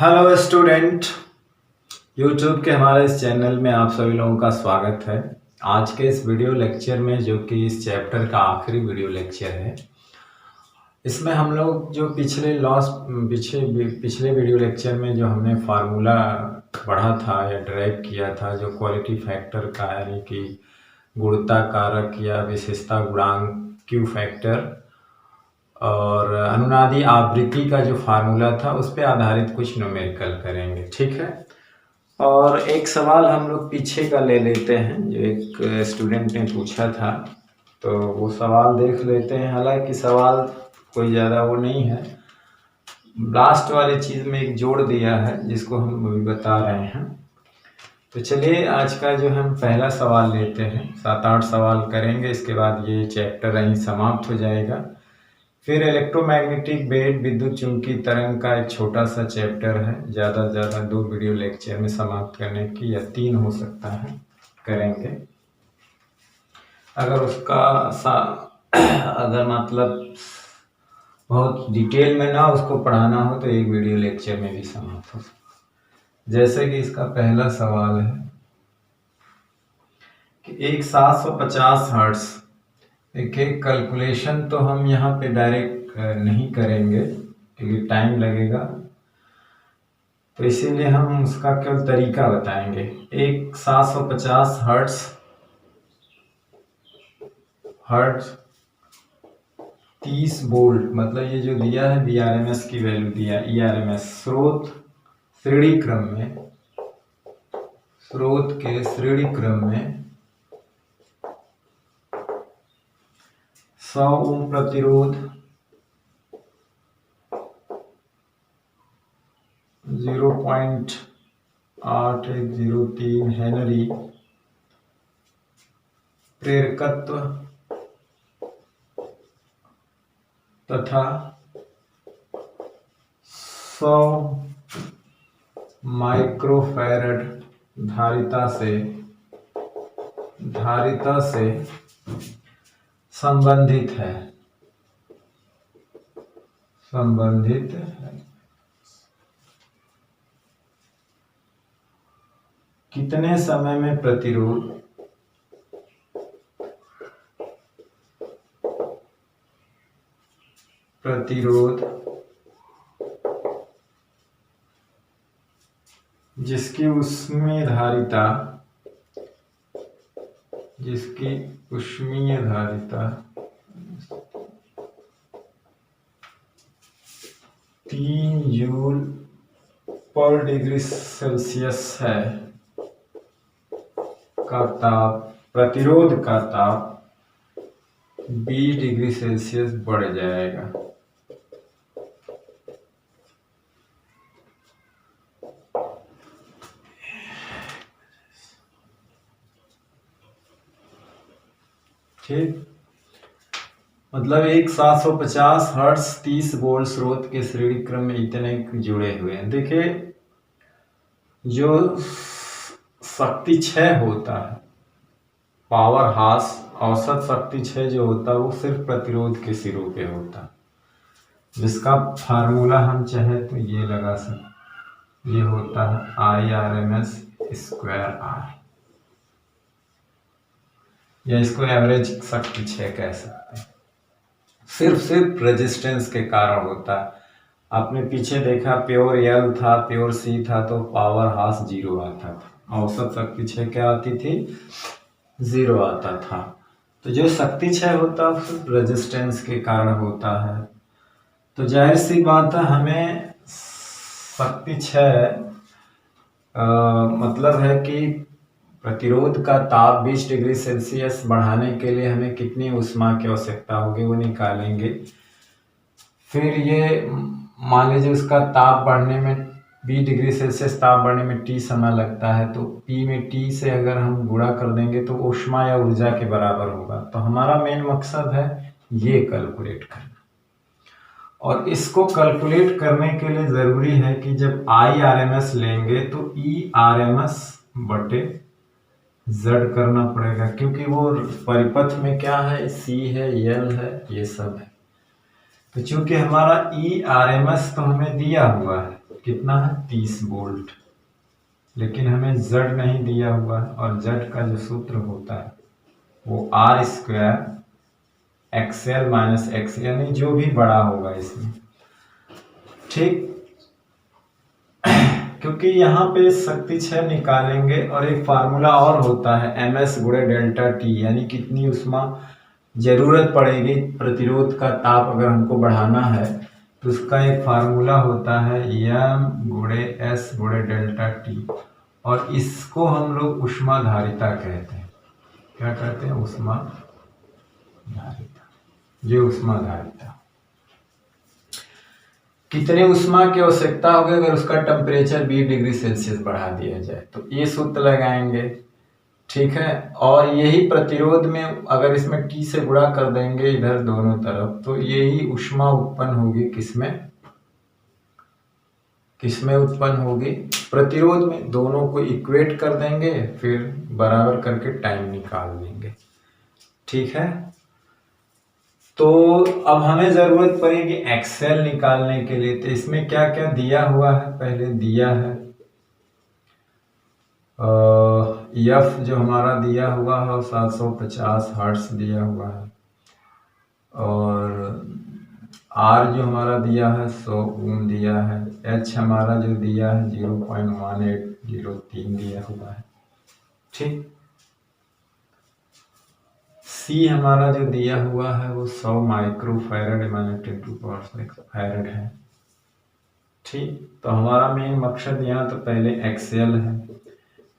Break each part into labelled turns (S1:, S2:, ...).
S1: Hello student. YouTube के हमारे इस चैनल में आप सभी लोगों का स्वागत है। आज के इस वीडियो लेक्चर में, जो कि इस चैप्टर का आखिरी वीडियो लेक्चर है, इसमें हम लोग जो पिछले वीडियो लेक्चर में जो हमने फार्मूला पढ़ा था या ड्राइव किया था, जो क्वालिटी फैक्टर का यानी कि गुणता कारक या विशेषता गुणांक क्यू फैक्टर और अनुनादी आवृत्ति का जो फार्मूला था, उस पे आधारित कुछ न्यूमेरिकल करेंगे। ठीक है। और एक सवाल हम लोग पीछे का ले लेते हैं, जो एक स्टूडेंट ने पूछा था, तो वो सवाल देख लेते हैं। हालांकि सवाल कोई ज़्यादा वो नहीं है, लास्ट वाली चीज़ में एक जोड़ दिया है जिसको हम अभी बता रहे हैं। तो चलिए आज का जो हम पहला सवाल लेते हैं, 7-8 सवाल करेंगे, इसके बाद ये चैप्टर यहीं समाप्त हो जाएगा। फिर इलेक्ट्रोमैग्नेटिक वेव विद्युत चुंबकीय तरंग का एक छोटा सा चैप्टर है, ज़्यादा से ज़्यादा 2 वीडियो लेक्चर में समाप्त करने की, या 3 हो सकता है, करेंगे। अगर अगर मतलब बहुत डिटेल में ना उसको पढ़ाना हो तो एक वीडियो लेक्चर में भी समाप्त हो सकता है। जैसे कि इसका पहला सवाल है कि एक 750 हर्ट्ज, देखिए कैलकुलेशन तो हम यहाँ पे डायरेक्ट नहीं करेंगे क्योंकि टाइम लगेगा, तो इसीलिए हम उसका केवल तरीका बताएंगे। एक 750 हर्ट्ज 30 वोल्ट, मतलब ये जो दिया है VRMS की वैल्यू दिया, ERMS स्रोत श्रेणी क्रम में, स्रोत के श्रेणी क्रम में 100 ओम प्रतिरोध, 0.8103 हेनरी प्रेरकत्व तथा 100 माइक्रोफैरड धारिता से संबंधित है। कितने समय में प्रतिरोध जिसकी ऊष्मीय धारिता 3 जूल पर डिग्री सेल्सियस है का ताप, प्रतिरोध का ताप 20 डिग्री सेल्सियस बढ़ जाएगा। ठीक, मतलब एक 750 हर्ट्ज 30 वोल्ट स्रोत के श्रेणी क्रम में इतने जुड़े हुए हैं। देखिए जो शक्ति क्षय होता है, पावर हास, औसत शक्ति क्षय जो होता है, वो सिर्फ प्रतिरोध के सिरों पे होता है, जिसका फार्मूला हम चाहे तो ये लगा सकते, ये होता है IRMS स्क्वायर R, या इसको एवरेज शक्ति क्षय कह सकते हैं। सिर्फ रेजिस्टेंस के कारण होता है। आपने पीछे देखा प्योर L था, प्योर C था, तो पावर हास 0 आता था, औसत शक्ति क्षय क्या आती थी, 0 आता था। तो जो शक्ति क्षय होता है सिर्फ रेजिस्टेंस के कारण होता है। तो जाहिर सी बात है, हमें शक्ति क्षय मतलब है कि प्रतिरोध का ताप 20 डिग्री सेल्सियस बढ़ाने के लिए हमें कितनी ऊष्मा की आवश्यकता होगी, वो निकालेंगे। फिर ये मान लीजिए उसका ताप बढ़ने में 20 डिग्री सेल्सियस ताप बढ़ने में T समय लगता है, तो P में T से अगर हम गुणा कर देंगे तो ऊष्मा या ऊर्जा के बराबर होगा। तो हमारा मेन मकसद है ये कैलकुलेट करना, और इसको कैलकुलेट करने के लिए ज़रूरी है कि जब IRMS लेंगे तो ERMS बटे Z करना पड़ेगा, क्योंकि वो परिपथ में क्या है, C है, L है, ये सब है। तो चूंकि हमारा ERMS तो हमें दिया हुआ है, कितना है 30 वोल्ट, लेकिन हमें Z नहीं दिया हुआ है, और Z का जो सूत्र होता है वो R square XL minus x, यानी जो भी बड़ा होगा इसमें, ठीक। क्योंकि यहाँ पे शक्ति 6 निकालेंगे और एक फार्मूला और होता है MS गुणे डेल्टा T, यानी कितनी उष्मा जरूरत पड़ेगी प्रतिरोध का ताप अगर हमको बढ़ाना है, तो उसका एक फार्मूला होता है M गुणे S गुणे डेल्टा T, और इसको हम लोग ऊष्माधारिता कहते हैं। क्या कहते हैं? ऊष्माधारिता। ये ऊष्माधारिता कितने ऊष्मा की आवश्यकता होगी अगर उसका टेम्परेचर 20 डिग्री सेल्सियस बढ़ा दिया जाए, तो ये सूत्र लगाएंगे, ठीक है। और यही प्रतिरोध में अगर इसमें T से गुणा कर देंगे इधर दोनों तरफ, तो यही ऊष्मा उत्पन्न होगी किसमें उत्पन्न होगी? प्रतिरोध में। दोनों को इक्वेट कर देंगे, फिर बराबर करके टाइम निकाल लेंगे, ठीक है। तो अब हमें जरूरत पड़ेगी एक्सेल निकालने के लिए, तो इसमें क्या क्या दिया हुआ है? पहले दिया है F जो हमारा दिया हुआ है 750 हर्ट्ज दिया हुआ है, और R जो हमारा दिया है 100 ओम दिया है, H हमारा जो दिया है 0.1803 दिया हुआ है, ठीक। C हमारा जो दिया हुआ है वो 100 माइक्रो फैरड माइनस 10⁻⁶ फैरड है, ठीक। तो हमारा मेन मकसद यहाँ तो पहले एक्सेल है।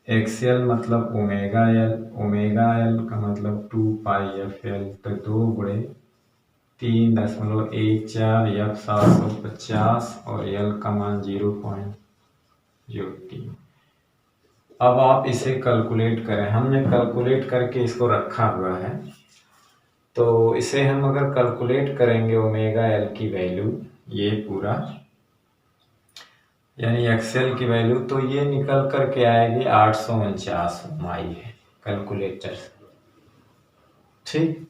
S1: एक्सेल मतलब ओमेगा एल, ओमेगा एल का मतलब 2πfl, तो 2 गुणे 3.14 F 750 और L का मान 0.03। अब आप इसे कैलकुलेट करें, हमने कैलकुलेट करके इसको रखा हुआ है, तो इसे हम अगर कैलकुलेट करेंगे ओमेगा एल की वैल्यू, ये पूरा यानी एक्सेल की वैल्यू, तो ये निकल करके आएगी 849 ओम आई है कैलकुलेटर से, ठीक।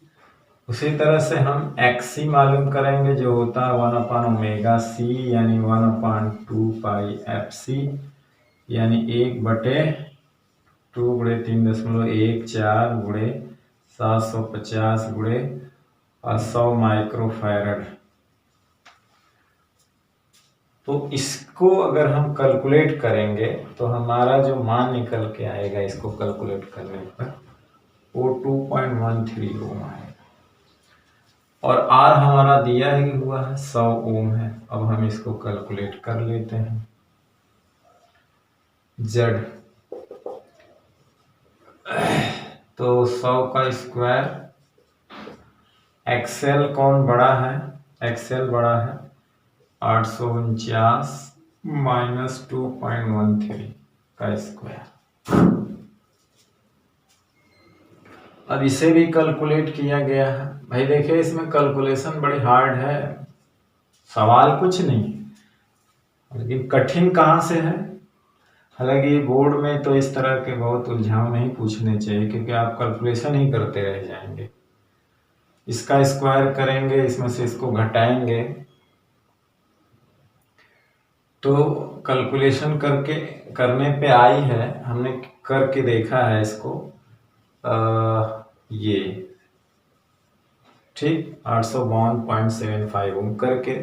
S1: उसी तरह से हम XC मालूम करेंगे जो होता है 1/ओमेगा C, यानी 1/2πfc, यानी 1/2 गुणे 3.14 गुणे 750 गुणे 100 माइक्रो फैरड। तो इसको अगर हम कैलकुलेट करेंगे तो हमारा जो मान निकल के आएगा इसको कैलकुलेट करने पर वो 2.13 ओम आएगा, और R हमारा दिया ही हुआ है 100 ओम है। अब हम इसको कैलकुलेट कर लेते हैं। Z तो 100 का स्क्वायर, एक्सेल कौन बड़ा है? एक्सेल बड़ा है 849 माइनस 2.13 का स्क्वायर। अब इसे भी कैलकुलेट किया गया है। भाई देखिए इसमें कैलकुलेशन बड़ी हार्ड है, सवाल कुछ नहीं, लेकिन कठिन कहाँ से है? हालांकि बोर्ड में तो इस तरह के बहुत उलझाव नहीं पूछने चाहिए, क्योंकि आप कैलकुलेशन ही करते रह जाएंगे। इसका स्क्वायर करेंगे, इसमें से इसको घटाएंगे, तो कैलकुलेशन करने पे आई है, हमने करके देखा है इसको, ये ठीक 852.75 ओम करके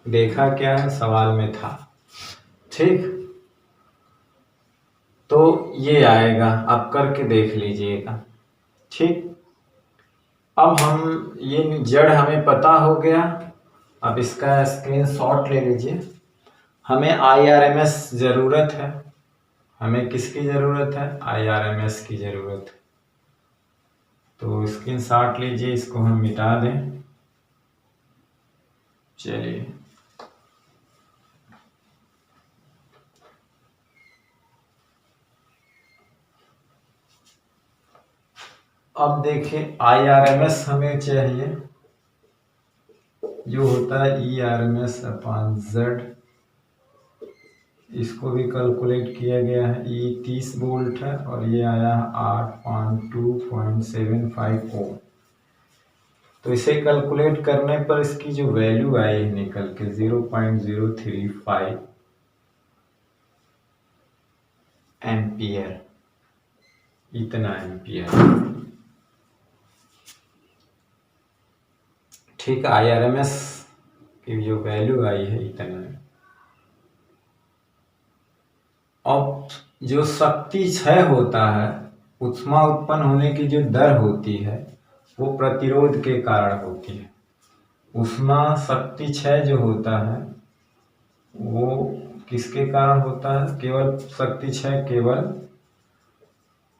S1: देखा, क्या है सवाल में था, ठीक। तो ये आएगा, आप करके देख लीजिएगा, ठीक। अब हम ये जड़ हमें पता हो गया, अब इसका स्क्रीनशॉट ले लीजिए। हमें IRMS जरूरत है, हमें किसकी जरूरत है? IRMS की जरूरत है। तो स्क्रीनशॉट लीजिए, इसको हम मिटा दें। चलिए अब देखिए IRMS हमें चाहिए, जो होता है ERMS/Z। इसको भी कैलकुलेट किया गया है। ये 30 वोल्ट है और ये आया है 8.2.75 ओम। तो इसे कैलकुलेट करने पर इसकी जो वैल्यू आई है निकल के 0.035 एम्पियर, इतना एम्पियर। ठीक, IRMS की जो वैल्यू आई है इतना है। अब जो शक्ति क्षय होता है, ऊष्मा उत्पन्न होने की जो दर होती है वो प्रतिरोध के कारण होती है। ऊष्मा शक्ति क्षय जो होता है वो किसके कारण होता है? केवल शक्ति क्षय केवल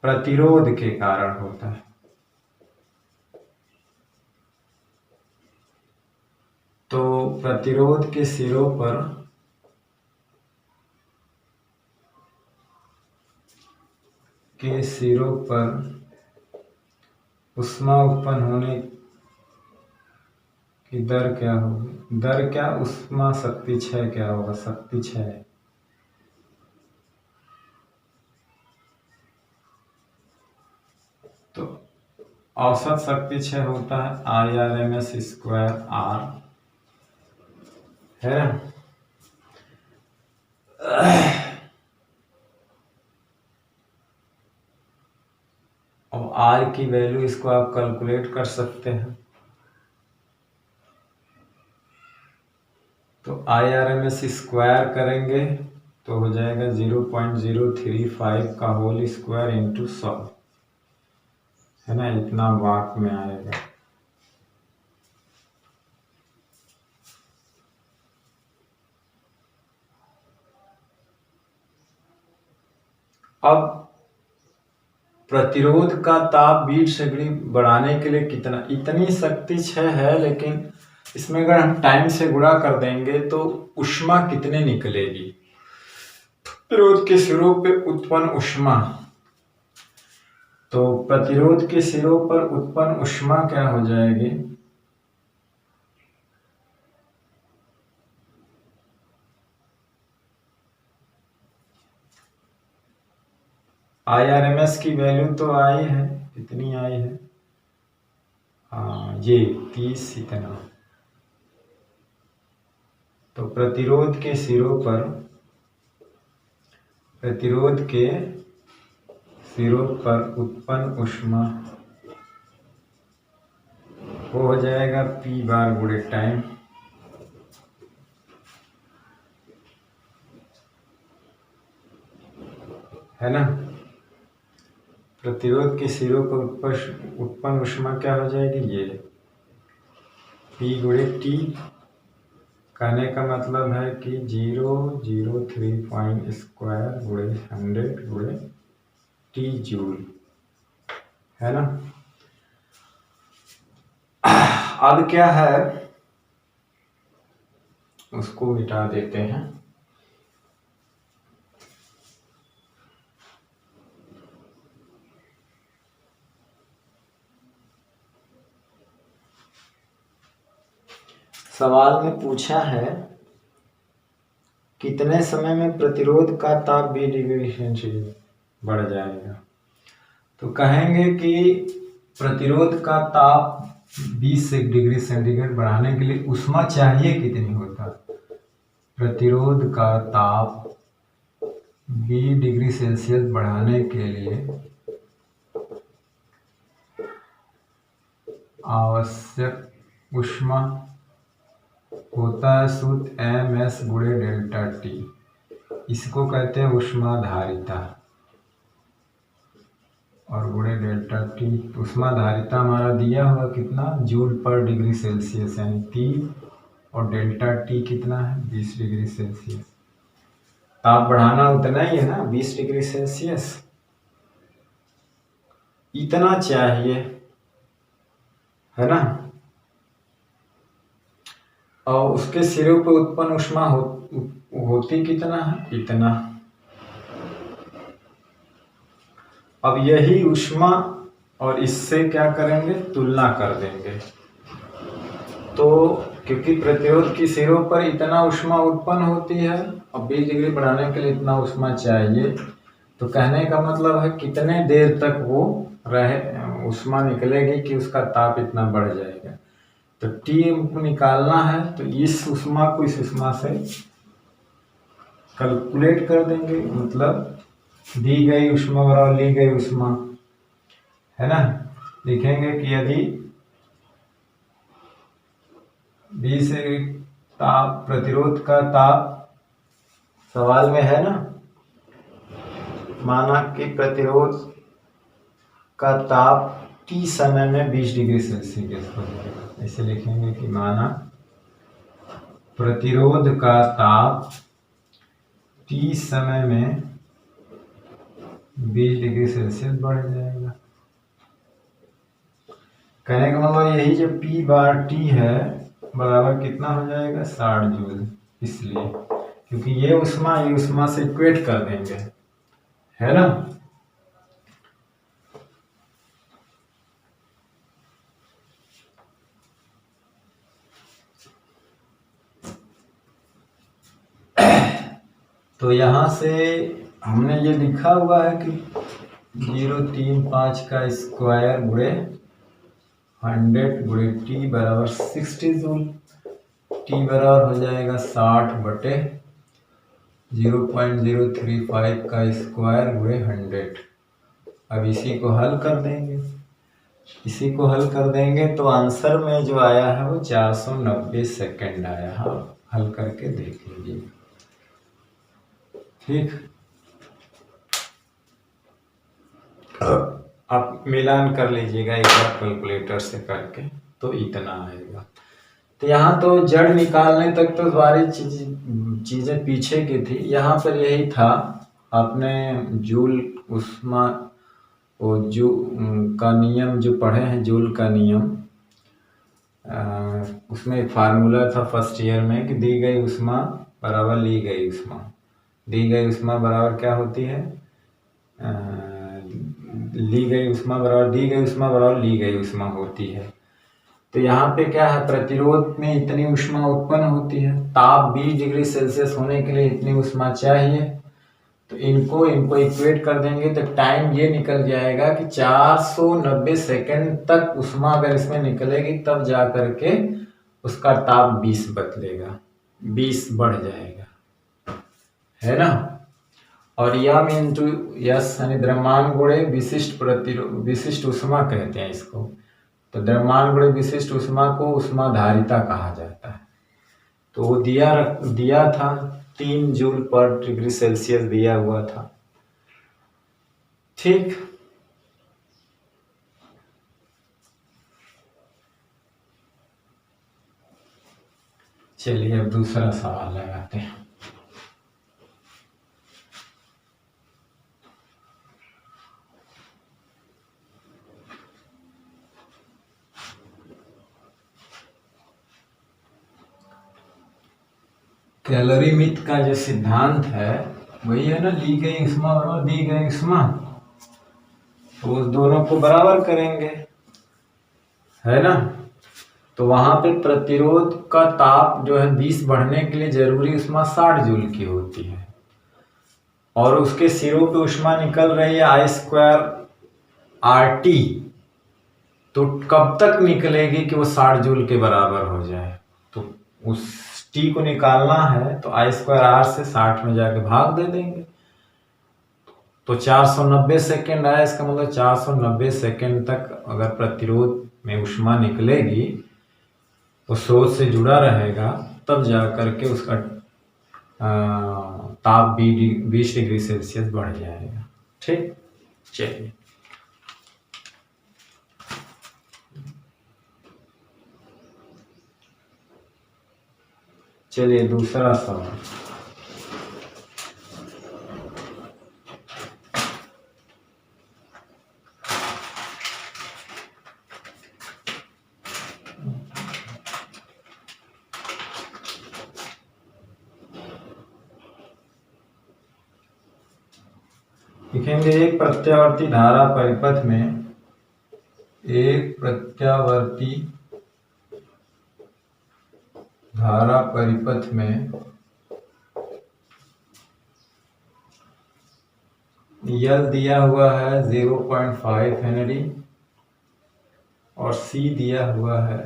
S1: प्रतिरोध के कारण होता है। तो प्रतिरोध के सिरों पर ऊष्मा उत्पन्न होने की दर क्या होगी? दर क्या? ऊष्मा शक्ति क्षय क्या होगा? शक्ति क्षय। तो औसत शक्ति क्षय होता है IRMS स्क्वायर R, है ना? अब R की वैल्यू इसको आप कैलकुलेट कर सकते हैं। तो IRMS स्क्वायर करेंगे तो हो जाएगा 0.035 का होल स्क्वायर इंटू 100, है ना? इतना वाट में आएगा। अब प्रतिरोध का ताप 20 डिग्री बढ़ाने के लिए कितना? इतनी शक्ति क्षय है, लेकिन इसमें अगर हम टाइम से गुणा कर देंगे तो ऊष्मा कितने निकलेगी? प्रतिरोध के सिरों पे उत्पन्न ऊष्मा, तो प्रतिरोध के सिरों पर उत्पन्न ऊष्मा क्या हो जाएगी? IRMS की वैल्यू तो आई है, कितनी आई है? हाँ, ये 30 इतना। तो प्रतिरोध के सिरों पर उत्पन्न ऊष्मा वो हो जाएगा P बार गुणे टाइम, है ना? प्रतिरोध के सिरों पर उत्पन्न ऊष्मा क्या हो जाएगी? ये P गुणे T। कहने का मतलब है कि 0.035 स्क्वायर गुणे 100 गुणे T जूल, है ना? अब क्या है, उसको मिटा देते हैं। सवाल में पूछा है कितने समय में प्रतिरोध का ताप 20 डिग्री सेंटीग्रेड बढ़ जाएगा? तो कहेंगे कि प्रतिरोध का ताप 20 डिग्री सेंटीग्रेड बढ़ाने के लिए ऊष्मा चाहिए कितनी होता? प्रतिरोध का ताप 20 डिग्री सेल्सियस बढ़ाने के लिए आवश्यक ऊष्मा होता है सूत्र MS गुणे डेल्टा T। इसको कहते हैं ऊष्माधारिता, और गुणे डेल्टा T। ऊष्माधारिता हमारा दिया हुआ कितना? जूल पर डिग्री सेल्सियस, यानी T, और डेल्टा T कितना है? 20 डिग्री सेल्सियस। ताप बढ़ाना उतना ही है ना, 20 डिग्री सेल्सियस, इतना चाहिए, है ना? और उसके सिरों पर उत्पन्न ऊष्मा होती कितना है? इतना। अब यही ऊष्मा और इससे क्या करेंगे? तुलना कर देंगे। तो क्योंकि प्रतिरोध की सिरों पर इतना ऊष्मा उत्पन्न होती है और 20 डिग्री बढ़ाने के लिए इतना ऊष्मा चाहिए, तो कहने का मतलब है कितने देर तक वो रहे, ऊष्मा निकलेगी कि उसका ताप इतना बढ़ जाएगा। तो T निकालना है, तो इस ऊष्मा को इस ऊष्मा से कैलकुलेट कर देंगे, मतलब दी गई ऊष्मा बराबर ली गई ऊष्मा, है ना। लिखेंगे कि यदि बी से ताप प्रतिरोध का ताप सवाल में है ना, माना कि प्रतिरोध का ताप T समय में 20 डिग्री सेल्सियस हो जाएगा। ऐसे लिखेंगे कि माना प्रतिरोध का ताप T समय में 20 डिग्री सेल्सियस बढ़ जाएगा। कहने का मतलब यही जो P बार T है बराबर कितना हो जाएगा 60 जूल, इसलिए क्योंकि ये ऊष्मा से इक्वेट कर देंगे, है ना। तो यहां से हमने ये लिखा हुआ है कि 035 का स्क्वायर गुणे 100 गुणे टी बराबर 60 जूल। टी बराबर हो जाएगा 60 बटे 0.035 का स्क्वायर गुणे 100। अब इसी को हल कर देंगे, तो आंसर में जो आया है वो 490 सेकेंड आया है। हल करके देख लीजिए, ठीक। आप मिलान कर लीजिएगा एक बार कैलकुलेटर से करके, तो इतना आएगा। तो यहाँ तो जड़ निकालने तक तो सारी चीजें पीछे की थी। यहाँ पर यही था, आपने जूल ऊष्मा वो का नियम जो पढ़े हैं, जूल का नियम, उसमें एक फार्मूला था फर्स्ट ईयर में कि दी गई ऊष्मा बराबर ली गई ऊष्मा। दी गई ऊष्मा बराबर क्या होती है, ली गई ऊष्मा बराबर दी गई ऊष्मा बराबर ली गई ऊष्मा होती है। तो यहाँ पे क्या है, प्रतिरोध में इतनी ऊष्मा उत्पन्न होती है, ताप 20 डिग्री सेल्सियस होने के लिए इतनी ऊष्मा चाहिए। तो इनको इक्वेट कर देंगे तो टाइम ये निकल जाएगा कि 490 सेकेंड तक ऊष्मा अगर इसमें निकलेगी तब जा करके उसका ताप 20 बदलेगा, 20 बढ़ जाएगा, है ना। और यम इंटू यस यानी द्रव्यमान गुणे विशिष्ट ऊष्मा कहते हैं इसको। तो द्रव्यमान गुणे विशिष्ट ऊष्मा को ऊष्माधारिता कहा जाता है। तो वो दिया था 3 जूल पर डिग्री सेल्सियस दिया हुआ था, ठीक। चलिए अब दूसरा सवाल लगाते हैं। कैलोरीमित का जो सिद्धांत है वही है ना, ली गई ऊष्मा और दी गई ऊष्मा, तो उस दोनों को बराबर करेंगे, है ना। तो वहां पे प्रतिरोध का ताप जो है 20 बढ़ने के लिए जरूरी ऊष्मा 60 जूल की होती है, और उसके सिरों पे ऊष्मा निकल रही है I²RT। तो कब तक निकलेगी कि वो 60 जूल के बराबर हो जाए। तो उस टी को निकालना है तो I²R से 60 में जाके भाग दे देंगे, तो 490 सेकेंड आया। इसका मतलब 490 सेकेंड तक अगर प्रतिरोध में ऊष्मा निकलेगी तो स्रोत से जुड़ा रहेगा, तब जा करके उसका ताप 20 डिग्री सेल्सियस बढ़ जाएगा, ठीक। चलिए दूसरा सवाल। लिखेंगे एक प्रत्यावर्ती धारा परिपथ में यल दिया हुआ है 0.5 हेनरी और सी दिया हुआ है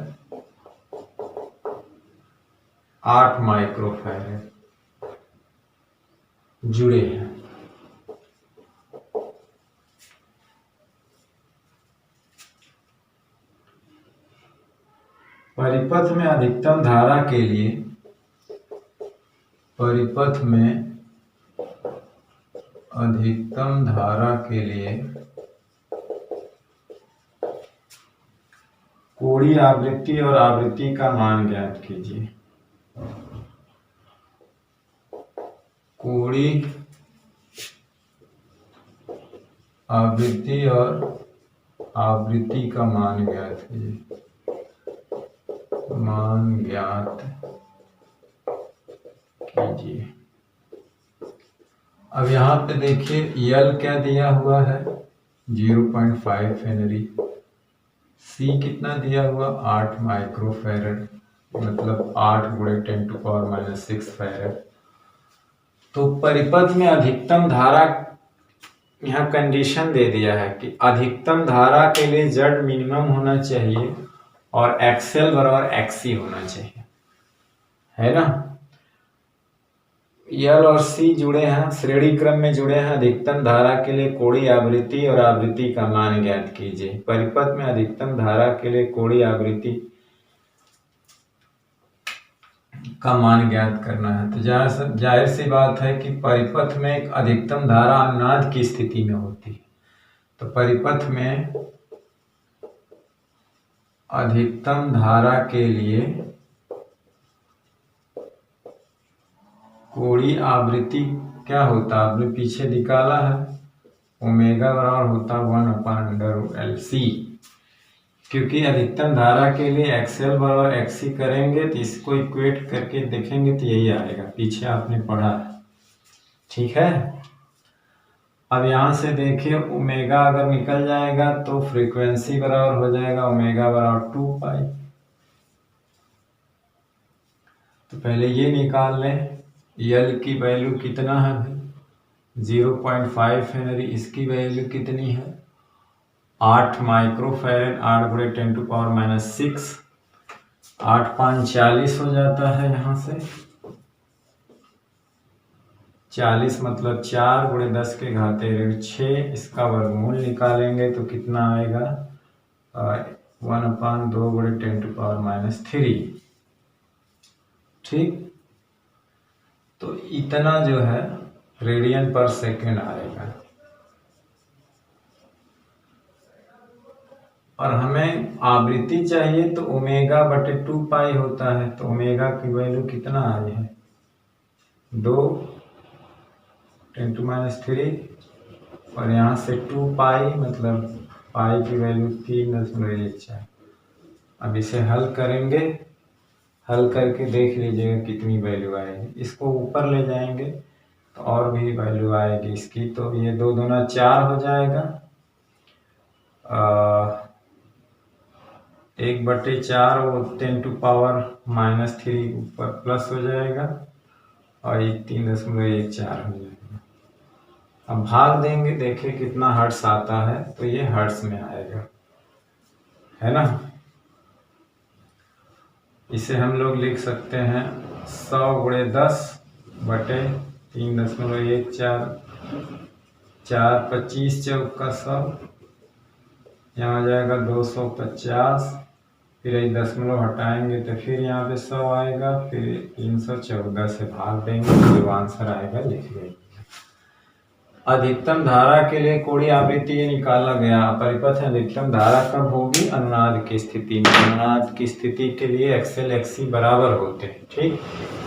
S1: 8 माइक्रोफैरड जुड़े हैं। परिपथ में अधिकतम धारा के लिए कोणीय आवृत्ति और आवृत्ति का मान ज्ञात कीजिए। कोणीय आवृत्ति और आवृत्ति का मान ज्ञात कीजिए। मान ज्ञात कीजिए। अब यहाँ पे देखिए यल क्या दिया हुआ है 0.5 हेनरी, सी कितना दिया हुआ 8 माइक्रोफैरड, मतलब 8 × 10⁻⁶ फैरड। तो परिपथ में अधिकतम धारा, यहाँ कंडीशन दे दिया है कि अधिकतम धारा के लिए Z मिनिमम होना चाहिए और XL बराबर XC होना चाहिए, है ना। L और C जुड़े हैं, श्रेणी क्रम में जुड़े हैं। अधिकतम धारा के लिए कोणीय आवृत्ति और आवृत्ति का मान ज्ञात कीजिए। परिपथ में अधिकतम धारा के लिए कोणीय आवृत्ति का मान ज्ञात करना है। तो जाहिर सी बात है कि परिपथ में एक अधिकतम धारा अनुनाद की स्थिति में होती है। तो परिपथ में अधिकतम धारा के लिए कोणीय आवृत्ति क्या होता है, आपने पीछे निकाला है, ओमेगा बराबर होता 1/√LC। क्योंकि अधिकतम धारा के लिए XL बराबर XC करेंगे तो इसको इक्वेट करके देखेंगे तो यही आएगा, पीछे आपने पढ़ा है, ठीक है। अब यहाँ से देखिए ओमेगा अगर निकल जाएगा तो फ्रीक्वेंसी बराबर हो जाएगा ओमेगा बराबर 2π। तो पहले ये निकाल लें, L की वैल्यू कितना है भाई 0.5 हेनरी, इसकी वैल्यू कितनी है 8 माइक्रोफैरड, 8 × 10⁻⁶, 8 × 5 = 40 हो जाता है। यहाँ से 40 मतलब 4 × 10⁻⁶, इसका वर्गमूल निकालेंगे तो कितना आएगा 1/2 × 10⁻⁻3, ठीक। तो इतना जो है रेडियन/सेकंड आएगा। और हमें आवृत्ति चाहिए तो ω/2π होता है। तो ओमेगा की वैल्यू कितना आई है 2 × 10⁻³ और यहाँ से 2π मतलब पाई की वैल्यू 3.14। अब इसे हल करेंगे, हल करके देख लीजिएगा कितनी वैल्यू आएगी। इसको ऊपर ले जाएंगे तो और भी वैल्यू आएगी इसकी। तो ये 2 दूना 4 हो जाएगा, 1/4 और 10⁻³ ऊपर प्लस हो जाएगा और ये 3.14 हो जाएगा। अब भाग देंगे, देखें कितना हर्ट्स आता है, तो ये हर्ट्स में आएगा, है ना। इसे हम लोग लिख सकते हैं 100 × 10/3.14, 4 25 चौका 100, यहाँ आ जाएगा 250, फिर एक दशमलव हटाएंगे तो फिर यहाँ पे 100 आएगा, फिर 314 से भाग देंगे तो जो आंसर आएगा लिख लेंगे। अधिकतम धारा के लिए कोणीय आवृत्ति ये निकाला गया। परिपथ में अधिकतम धारा कब होगी अनुनाद की स्थिति में। अनुनाद की स्थिति के लिए XL XC बराबर होते हैं, ठीक।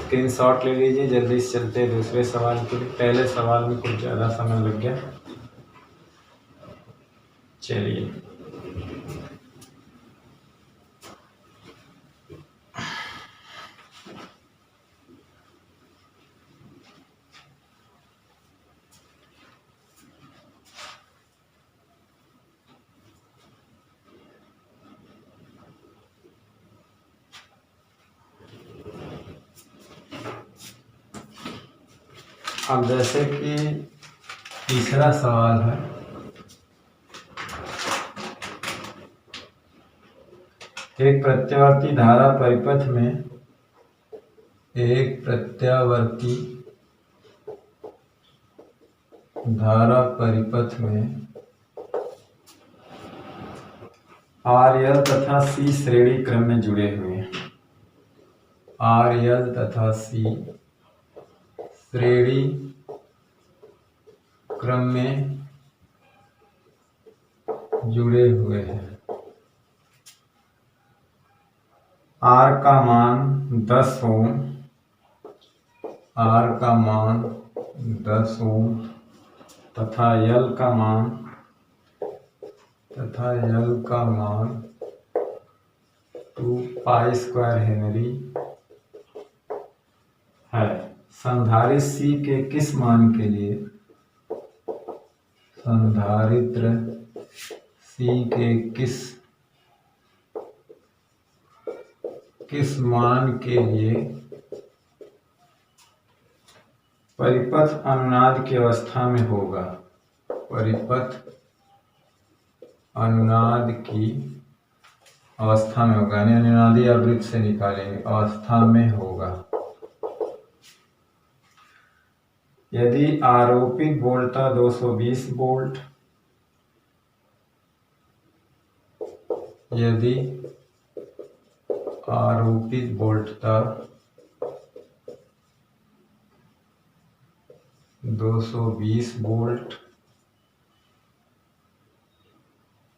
S1: स्क्रीनशॉट ले लीजिए, जल्दी से चलते हैं दूसरे सवाल के लिए। पहले सवाल में कुछ ज़्यादा समय लग गया, चलिए। अब जैसे कि तीसरा सवाल है, एक प्रत्यावर्ती धारा परिपथ में RL तथा C श्रेणी क्रम में जुड़े हुए हैं। आर एल तथा सी श्रेणी क्रम में जुड़े हुए हैं। आर का मान 10 ओम, आर का मान 10 ओम तथा यल का मान 2 पाई स्क्वायर हेनरी है। संधारित्र C के किस मान के लिए, संधारित्र C के किस मान के लिए परिपथ अनुनाद की अवस्था में होगा, परिपथ अनुनाद की अवस्था में होगा, यानी अनुनादी आवृत्ति से निकालेंगे, अवस्था में होगा। यदि आरोपित वोल्टता 220 वोल्ट, यदि आरोपित वोल्टता 220 वोल्ट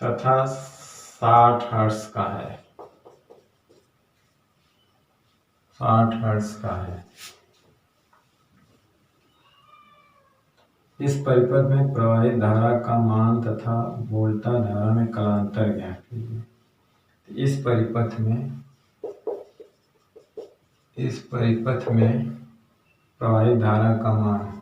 S1: तथा 60 हर्ट्ज का है, 60 हर्ट्ज का है, इस परिपथ में प्रवाहित धारा का मान तथा वोल्टता धारा में कालांतर ज्ञात कीजिए। इस परिपथ में प्रवाहित धारा का मान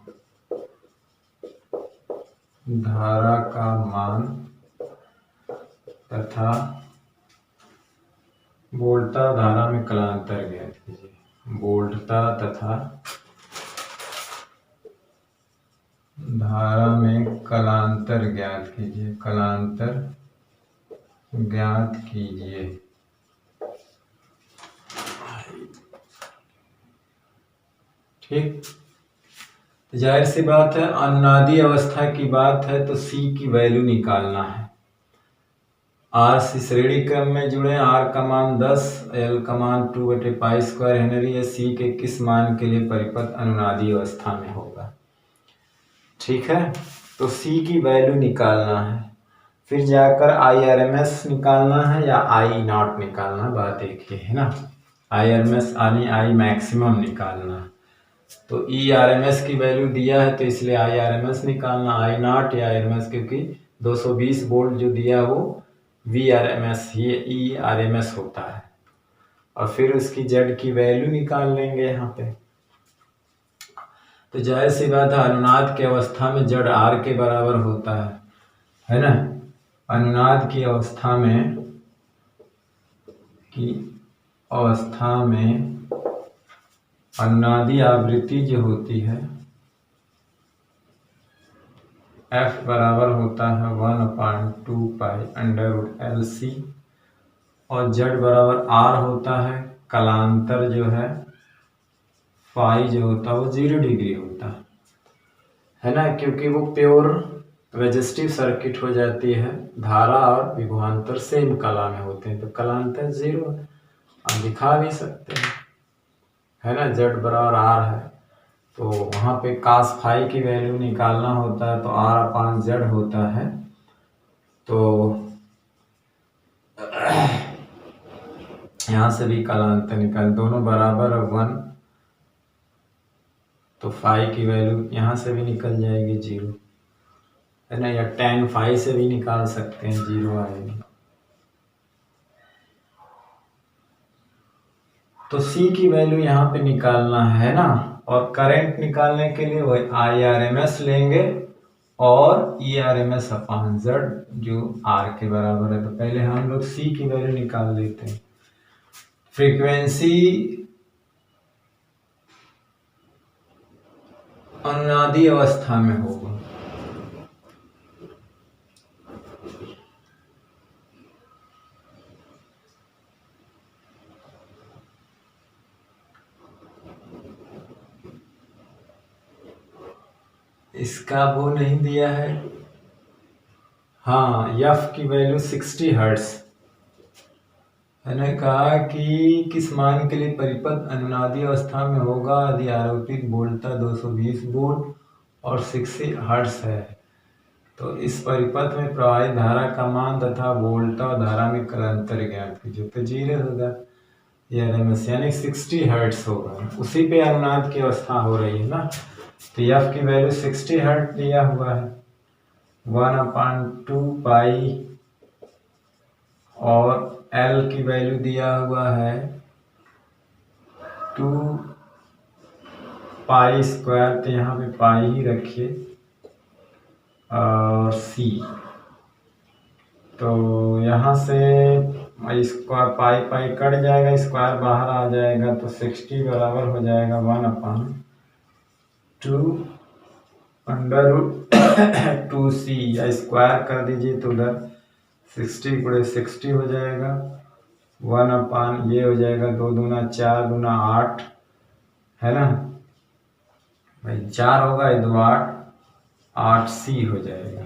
S1: तथा वोल्टता धारा में कालांतर ज्ञात कीजिए। वोल्टता तथा धारा में कालांतर ज्ञात कीजिए, कालांतर ज्ञात कीजिए। ठीक, जाहिर सी बात है, अनुनादी अवस्था की बात है तो C की वैल्यू निकालना है। आर सी श्रेणी क्रम में जुड़े, आर का मान 10, एल का मान 2 पाई स्क्वायर हेनरी है। सी के किस मान के लिए परिपथ अनुनादी अवस्था में होगा। ठीक है, तो सी की वैल्यू निकालना है, फिर जाकर IRMS निकालना है या I नॉट निकालना, बात एक ही है ना। IRMS यानी I मैक्सिमम निकालना है, तो ERMS की वैल्यू दिया है तो इसलिए IRMS निकालना, I नॉट या RMS, क्योंकि 220 वोल्ट जो दिया वो VRMS ये ERMS होता है। और फिर उसकी Z की वैल्यू निकाल लेंगे यहाँ पे। तो जाहिर सी बात है, अनुनाद की अवस्था में Z R के बराबर होता है ना। अनुनाद की अवस्था में अनुनादी आवृत्ति जो होती है F बराबर होता है 1/2 पाई √LC और Z बराबर R होता है, कालांतर जो है फाई जो होता है वो 0 डिग्री होता है ना, क्योंकि वो प्योर रेजिस्टिव सर्किट हो जाती है, धारा और विभवांतर सेम कला में होते हैं, तो कालांतर 0 है। आप दिखा भी सकते हैं, है ना, Z बराबर R है तो वहाँ पे cos फाई की वैल्यू निकालना होता है तो R/Z होता है। तो यहाँ से भी कालांतर निकाल, दोनों बराबर 1, तो फाई की वैल्यू यहाँ से भी निकल जाएगी 0, है ना, या tan फाई से भी निकाल सकते हैं, 0 आएगी। तो C की वैल्यू यहाँ पे निकालना है ना, और करंट निकालने के लिए वही IRMS लेंगे और ERMS/Z जो R के बराबर है। तो पहले हम लोग C की वैल्यू निकाल लेते हैं। फ्रीक्वेंसी अनुनादी अवस्था में होगा, इसका वो नहीं दिया है। हाँ, F की वैल्यू 60 हर्ट्ज मैंने कहा कि किस मान के लिए परिपथ अनुनादी अवस्था में होगा यदि आरोपित वोल्टता 220 वोल्ट और 60 हर्ट्ज है। तो इस परिपथ में प्रवाहित धारा का मान तथा वोल्टता और धारा में कलांतर ज्ञात कीजिए। तो 0 होगा ये RMS यानी 60 हर्ट्ज होगा, उसी पे अनुनाद की अवस्था हो रही है ना। तो F की वैल्यू 60 हर्ट्ज दिया हुआ है, 1/2 पाई, और L की वैल्यू दिया हुआ है 2 पाई स्क्वायर, तो यहाँ पे पाई ही रखिए, और C। तो यहाँ से स्क्वायर पाई पाई कट जाएगा, स्क्वायर बाहर आ जाएगा, तो 60 बराबर हो जाएगा 1/2 √2C, या स्क्वायर कर दीजिए तो उधर 60 गुणे 60 हो जाएगा, 1/, ये हो जाएगा 2 दूना 4 दूना 8 है ना भाई, 4 होगा, 2 8, 8C हो जाएगा।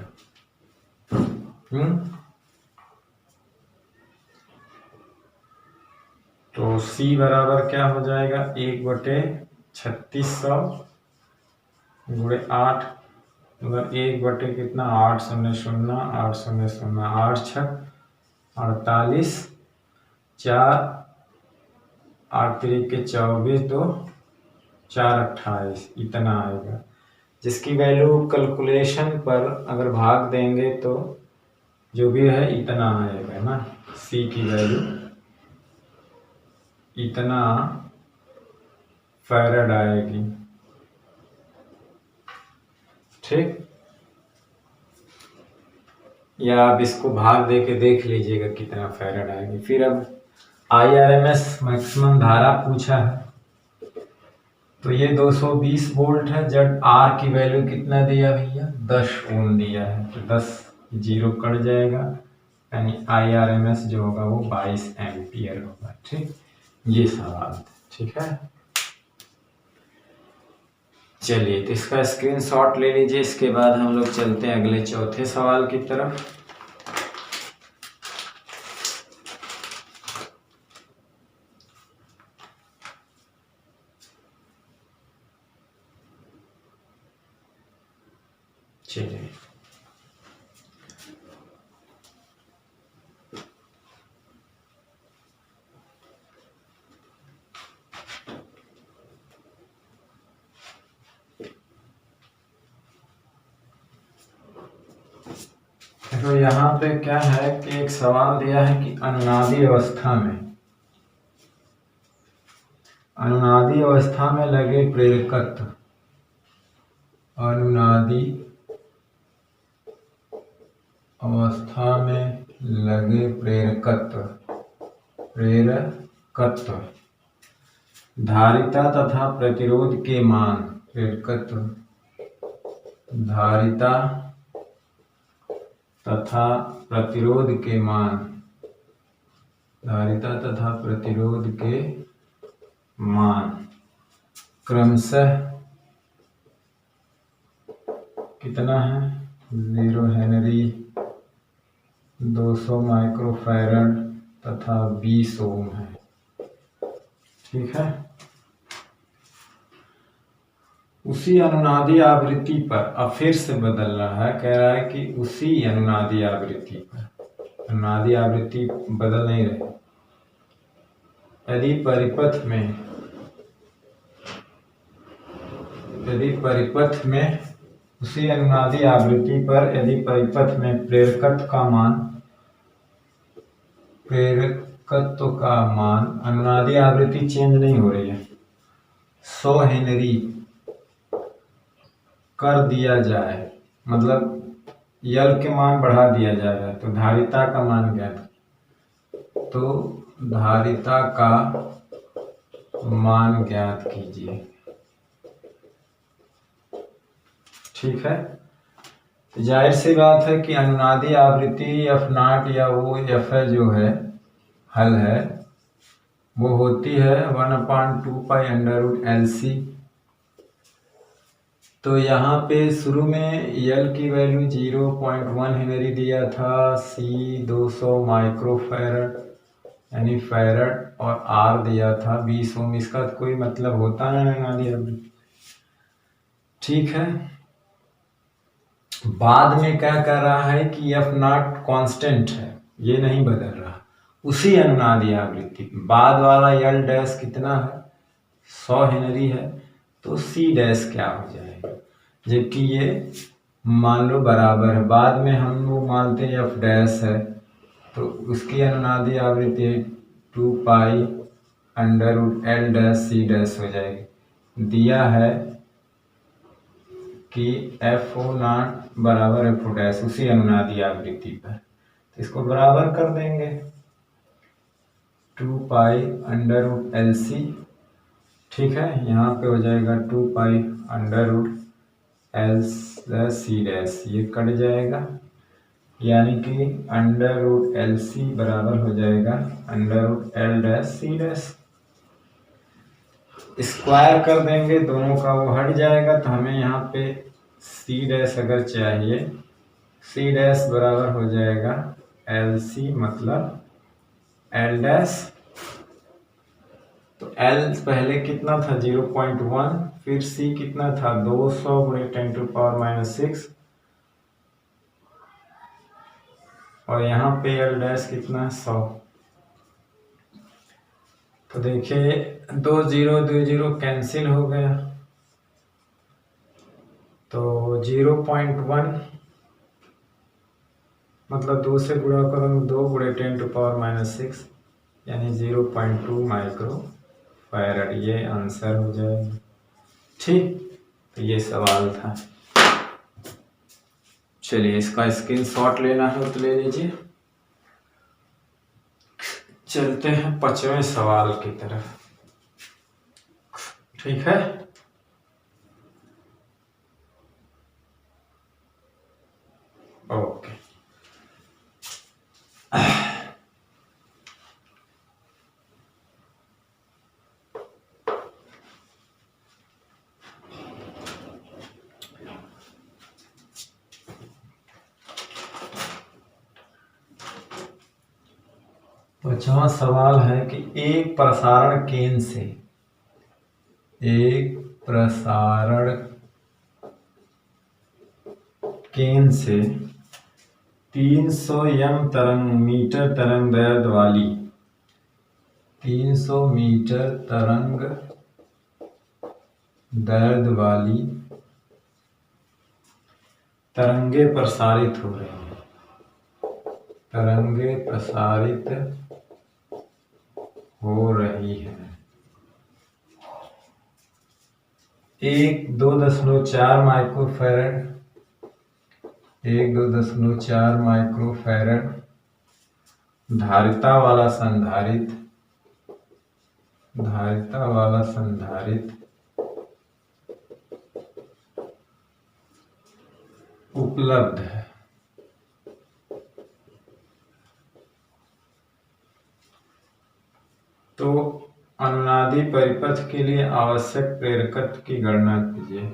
S1: तो C बराबर क्या हो जाएगा, 1/3600 गुणे 8, मतलब 1/ कितना 8 0 0 8 0 0 8 6 48, 4 8 3 के 24, 2 4 28, इतना आएगा, जिसकी वैल्यू कैलकुलेशन पर अगर भाग देंगे तो जो भी है इतना आएगा ना। C की वैल्यू इतना फैराड आएगी, ठीक। या आप इसको भाग दे के देख लीजिएगा कितना फैराड आएगी। फिर अब IRMS मैक्सिमम धारा पूछा है, तो ये 220 वोल्ट है, जब R की वैल्यू कितना दिया भैया, 10 ओम दिया है, तो 10 0 कट जाएगा, यानी IRMS जो होगा वो 22 एम्पियर होगा, ठीक। ये सवाल, ठीक है। चलिए, तो इसका स्क्रीनशॉट ले लीजिए, इसके बाद हम लोग चलते हैं अगले चौथे सवाल की तरफ। चलिए, तो यहाँ पे क्या है कि एक सवाल दिया है कि अनुनादी अवस्था में लगे प्रेरकत्व, अनुनादी अवस्था में लगे प्रेरकत्व धारिता तथा प्रतिरोध के मान, प्रेरकत्व धारिता तथा प्रतिरोध के मान, धारिता तथा प्रतिरोध के मान क्रमशः कितना है, 0 हेनरी, 200 माइक्रोफैरड तथा 20 ओम है, ठीक है। उसी अनुनादी आवृत्ति पर, अब फिर से बदल रहा है, कह रहा है कि उसी अनुनादी आवृत्ति पर, अनुनादी आवृत्ति बदल नहीं रही, यदि परिपथ में उसी अनुनादी आवृत्ति पर यदि परिपथ में प्रेरकत्व का मान, अनुनादी आवृत्ति चेंज नहीं हो रही है, 100 हेनरी कर दिया जाए, मतलब यल के मान बढ़ा दिया जाएगा, तो धारिता का मान ज्ञात, तो धारिता का मान ज्ञात कीजिए, ठीक है। तो जाहिर सी बात है कि अनुनादी आवृत्ति F0 या वो F जो है हल है, वो होती है 1/2 पाई √LC। तो यहाँ पे शुरू में L की वैल्यू 0.1 हेनरी दिया था, C 200 माइक्रोफैरड, यानी फैरड, और आर दिया था 20 ओम। इसका कोई मतलब होता है अनुनादी आवृत्ति। ठीक है, बाद में क्या कर रहा है कि एफ नॉट कांस्टेंट है, ये नहीं बदल रहा। उसी अनुनादी आवृत्ति बाद वाला एल डैश कितना है, 100 हेनरी है, तो सी डैश क्या हो जाएगा, जबकि ये मान लो बराबर है। बाद में हम लोग मानते हैं एफ डैश है, तो उसकी अनुनादी आवृत्ति 2 pi under root L dash C dash हो जाएगी। दिया है कि एफ ओ नॉट बराबर एफ ओ डैश, उसी अनुनादी आवृत्ति पर, तो इसको बराबर कर देंगे 2 pi under root L C. ठीक है, यहाँ पे हो जाएगा 2 pi under root L C dash, ये कट जाएगा, यानी कि अंडर रूट एल सी बराबर हो जाएगा under root L dash C dash. Square कर देंगे, दोनों का वो हट जाएगा, तो हमें यहाँ पे सी डैश अगर चाहिए, सी डैश बराबर हो जाएगा एल सी मतलब एल डैश। तो एल पहले कितना था 0.1, फिर सी कितना था 200 गुणे 10⁻⁻⁶, और यहाँ पे एल डैश कितना 100। तो देखिए 2 0 कैंसिल हो गया, तो 0.1 मतलब 2 से गुणा करो, 2 गुणे 10⁻⁻⁶, यानी 0.2 माइक्रो फैरड, ये आंसर हो जाएगा। ठीक, तो ये सवाल था। चलिए, इसका स्क्रीनशॉट लेना है तो ले लीजिए। चलते हैं 5वें सवाल की तरफ। ठीक है, ओके। पांचवा सवाल है कि एक प्रसारण केंद्र से 300 मीटर तरंग दैर्ध्य वाली 300 मीटर तरंग दैर्ध्य वाली तरंगे प्रसारित हो रही हैं, तरंगे प्रसारित हो रही है। 2.4 माइक्रोफैरड 2.4 माइक्रोफैरड धारिता वाला संधारित्र उपलब्ध है। तो अनुनादी परिपथ के लिए आवश्यक प्रेरकत्व की गणना कीजिए।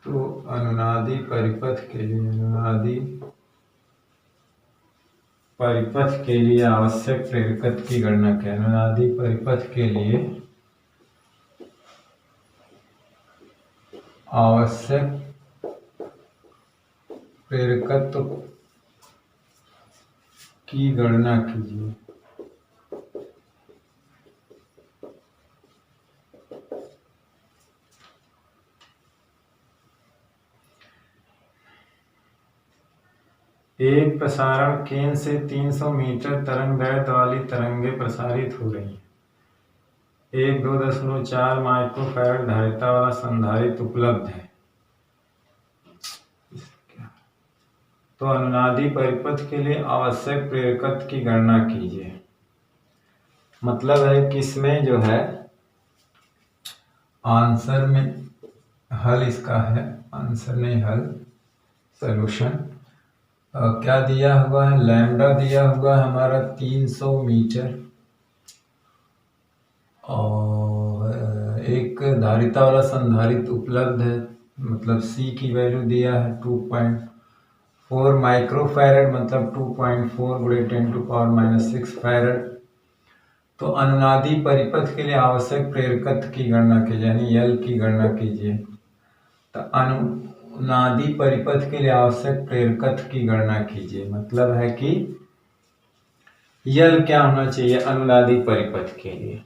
S1: तो अनुनादी परिपथ के लिए आवश्यक प्रेरकत्व की गणना करें। अनुनादी परिपथ के लिए आवश्यक प्रेरकत्व की गणना कीजिए। एक प्रसारण केंद्र से 300 मीटर तरंग दैर्ध्य वाली तरंगे प्रसारित हो रही हैं। 2.4 माइक्रोफैरड धारिता वाला संधारित्र उपलब्ध है। तो अनुनादी परिपथ के लिए आवश्यक प्रेरकत्व की गणना कीजिए। मतलब है कि इसमें जो है आंसर में हल इसका है, आंसर नहीं हल, सॉल्यूशन क्या दिया हुआ है, लैम्डा दिया हुआ है हमारा 300 मीटर, और एक धारिता वाला संधारित्र उपलब्ध है, मतलब C की वैल्यू दिया है 4 माइक्रोफैरड मतलब 2.4 गुणे 10⁻⁻6 फैरड। तो अनुनादी परिपथ के लिए आवश्यक प्रेरकत्व की गणना कीजिए, यानी यल की गणना कीजिए। तो अनुनादी परिपथ के लिए आवश्यक प्रेरकत्व की गणना कीजिए, मतलब है कि यल क्या होना चाहिए अनुनादी परिपथ के लिए।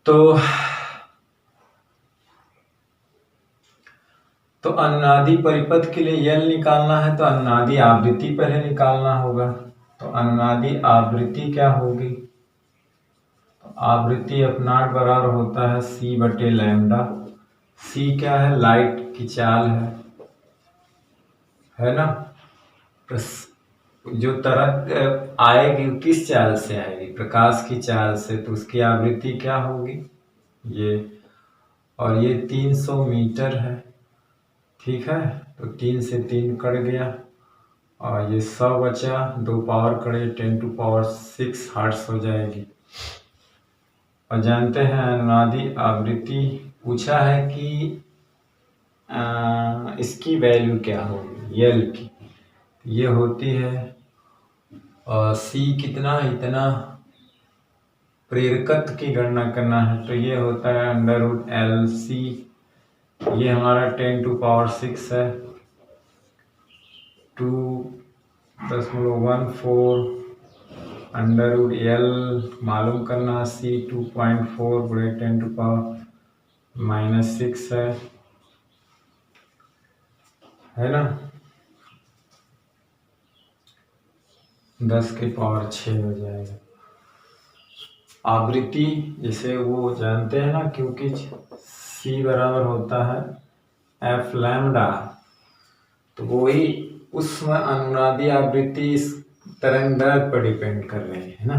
S1: तो अनुनादी परिपथ के लिए यल निकालना है तो अनुनादी आवृत्ति पहले निकालना होगा। तो अनुनादी आवृत्ति क्या होगी? तो आवृत्ति F0 बराबर होता है c/λ। c क्या है? लाइट की चाल है ना। तो जो तरंग आएगी किस चाल से आएगी? प्रकाश की चाल से, तो उसकी आवृत्ति क्या होगी? ये, और ये 300 मीटर है, ठीक है। तो 3 से 3 कट गया और ये 100 बचा, 2 पावर कड़े 10⁶ हर्ट्ज हो जाएगी। और जानते हैं अनुनादी आवृत्ति पूछा है कि इसकी वैल्यू क्या होगी यल की। ये होती है सी कितना, इतना प्रेरकत्व की गणना करना है तो ये होता है √LC। ये हमारा 10⁶ है, 2.14 √L मालूम करना। C 2.4 गुणे 10⁻⁻6 है ना। 10⁶ हो जाएगा। आवृत्ति जैसे वो जानते हैं ना, क्योंकि C बराबर होता है F λ, तो वही उसमें अनुनादी आवृत्ति इस तरंग दैर्ध्य पर डिपेंड कर रही है ना।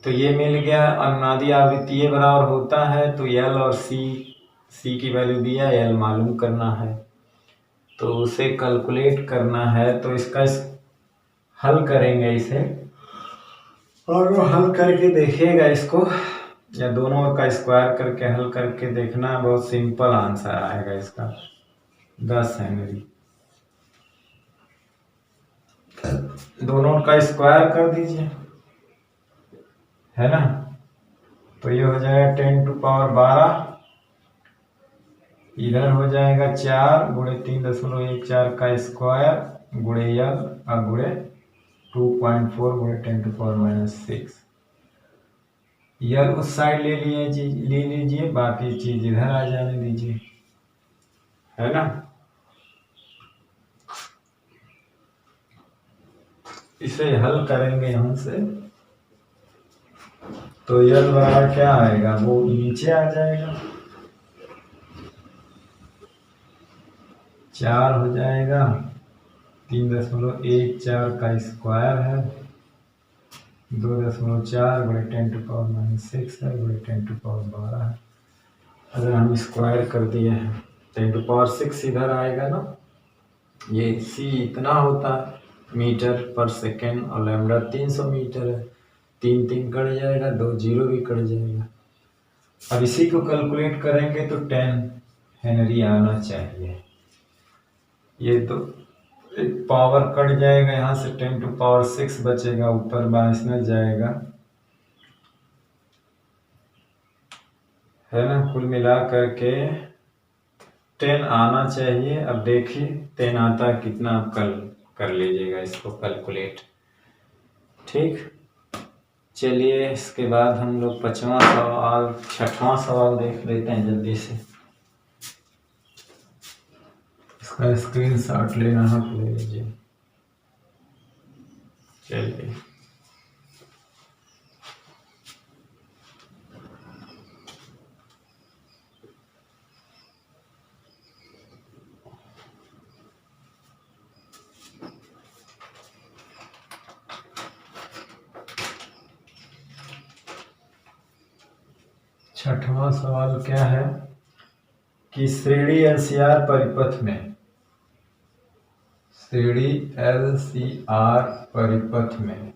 S1: तो ये मिल गया अनुनादी आवृत्ति ये बराबर होता है, तो L और C की वैल्यू दिया, L मालूम करना है तो उसे कैलकुलेट करना है। तो इसका हल करेंगे इसे, और वो हल करके देखिएगा इसको, या दोनों का स्क्वायर करके हल करके देखना। बहुत सिंपल आंसर आएगा इसका, 10 हेनरी। दोनों का स्क्वायर कर दीजिए, है ना। तो ये हो जाएगा 10⁻12, इधर हो जाएगा 4 गुणे 3.14 का स्क्वायर गुणे यल और गुणे 2.4 गुणे 10⁻⁻6। यल उस साइड ले लीजिए, बाकी चीज इधर आ जाने दीजिए, है ना। इसे हल करेंगे यहाँ से, तो यल बराबर क्या आएगा? वो नीचे आ जाएगा, 4 हो जाएगा, 3.14 का स्क्वायर है, 2.4 गुणे 10⁻⁻6 है, गुणे 10⁻12 है। अगर हम स्क्वायर कर दिए हैं 10⁻6 इधर आएगा ना। ये C इतना होता है मीटर पर सेकेंड और लैम्डा 300 मीटर है। 3 3 कट जाएगा, 2 0 भी कट जाएगा। अब इसी को कैलकुलेट करेंगे तो 10 हेनरी आना चाहिए। ये तो एक पावर कट जाएगा, यहाँ से 10⁻6 बचेगा, ऊपर माइनस जाएगा, है ना। कुल मिला करके 10 आना चाहिए। अब देखिए 10 आता है कितना, आप कल कर लीजिएगा इसको कैलकुलेट, ठीक। चलिए इसके बाद हम लोग 5वां सवाल 6वां सवाल देख लेते हैं जल्दी से। इसका स्क्रीनशॉट लेना है तो ले लीजिए। चलिए छठवां सवाल क्या है कि श्रेणी LCR परिपथ में, श्रेणी LCR परिपथ में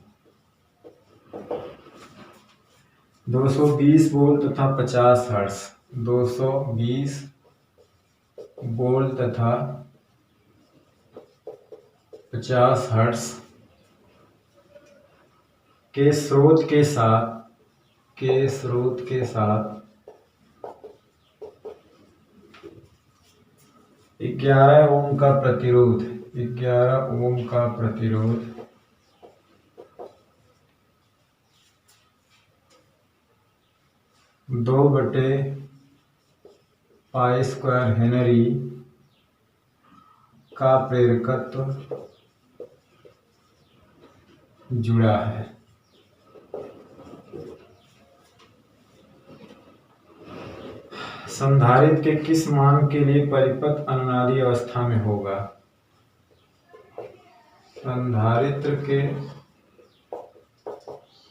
S1: 220 वोल्ट तथा 50 हर्ट्ज, 220 बोल तथा 50 हर्ट्ज के स्रोत के साथ 11 ओम का प्रतिरोध 2/π² हेनरी का प्रेरकत्व जुड़ा है। संधारित्र के किस मान के लिए परिपथ अनुनादी अवस्था में होगा? संधारित्र के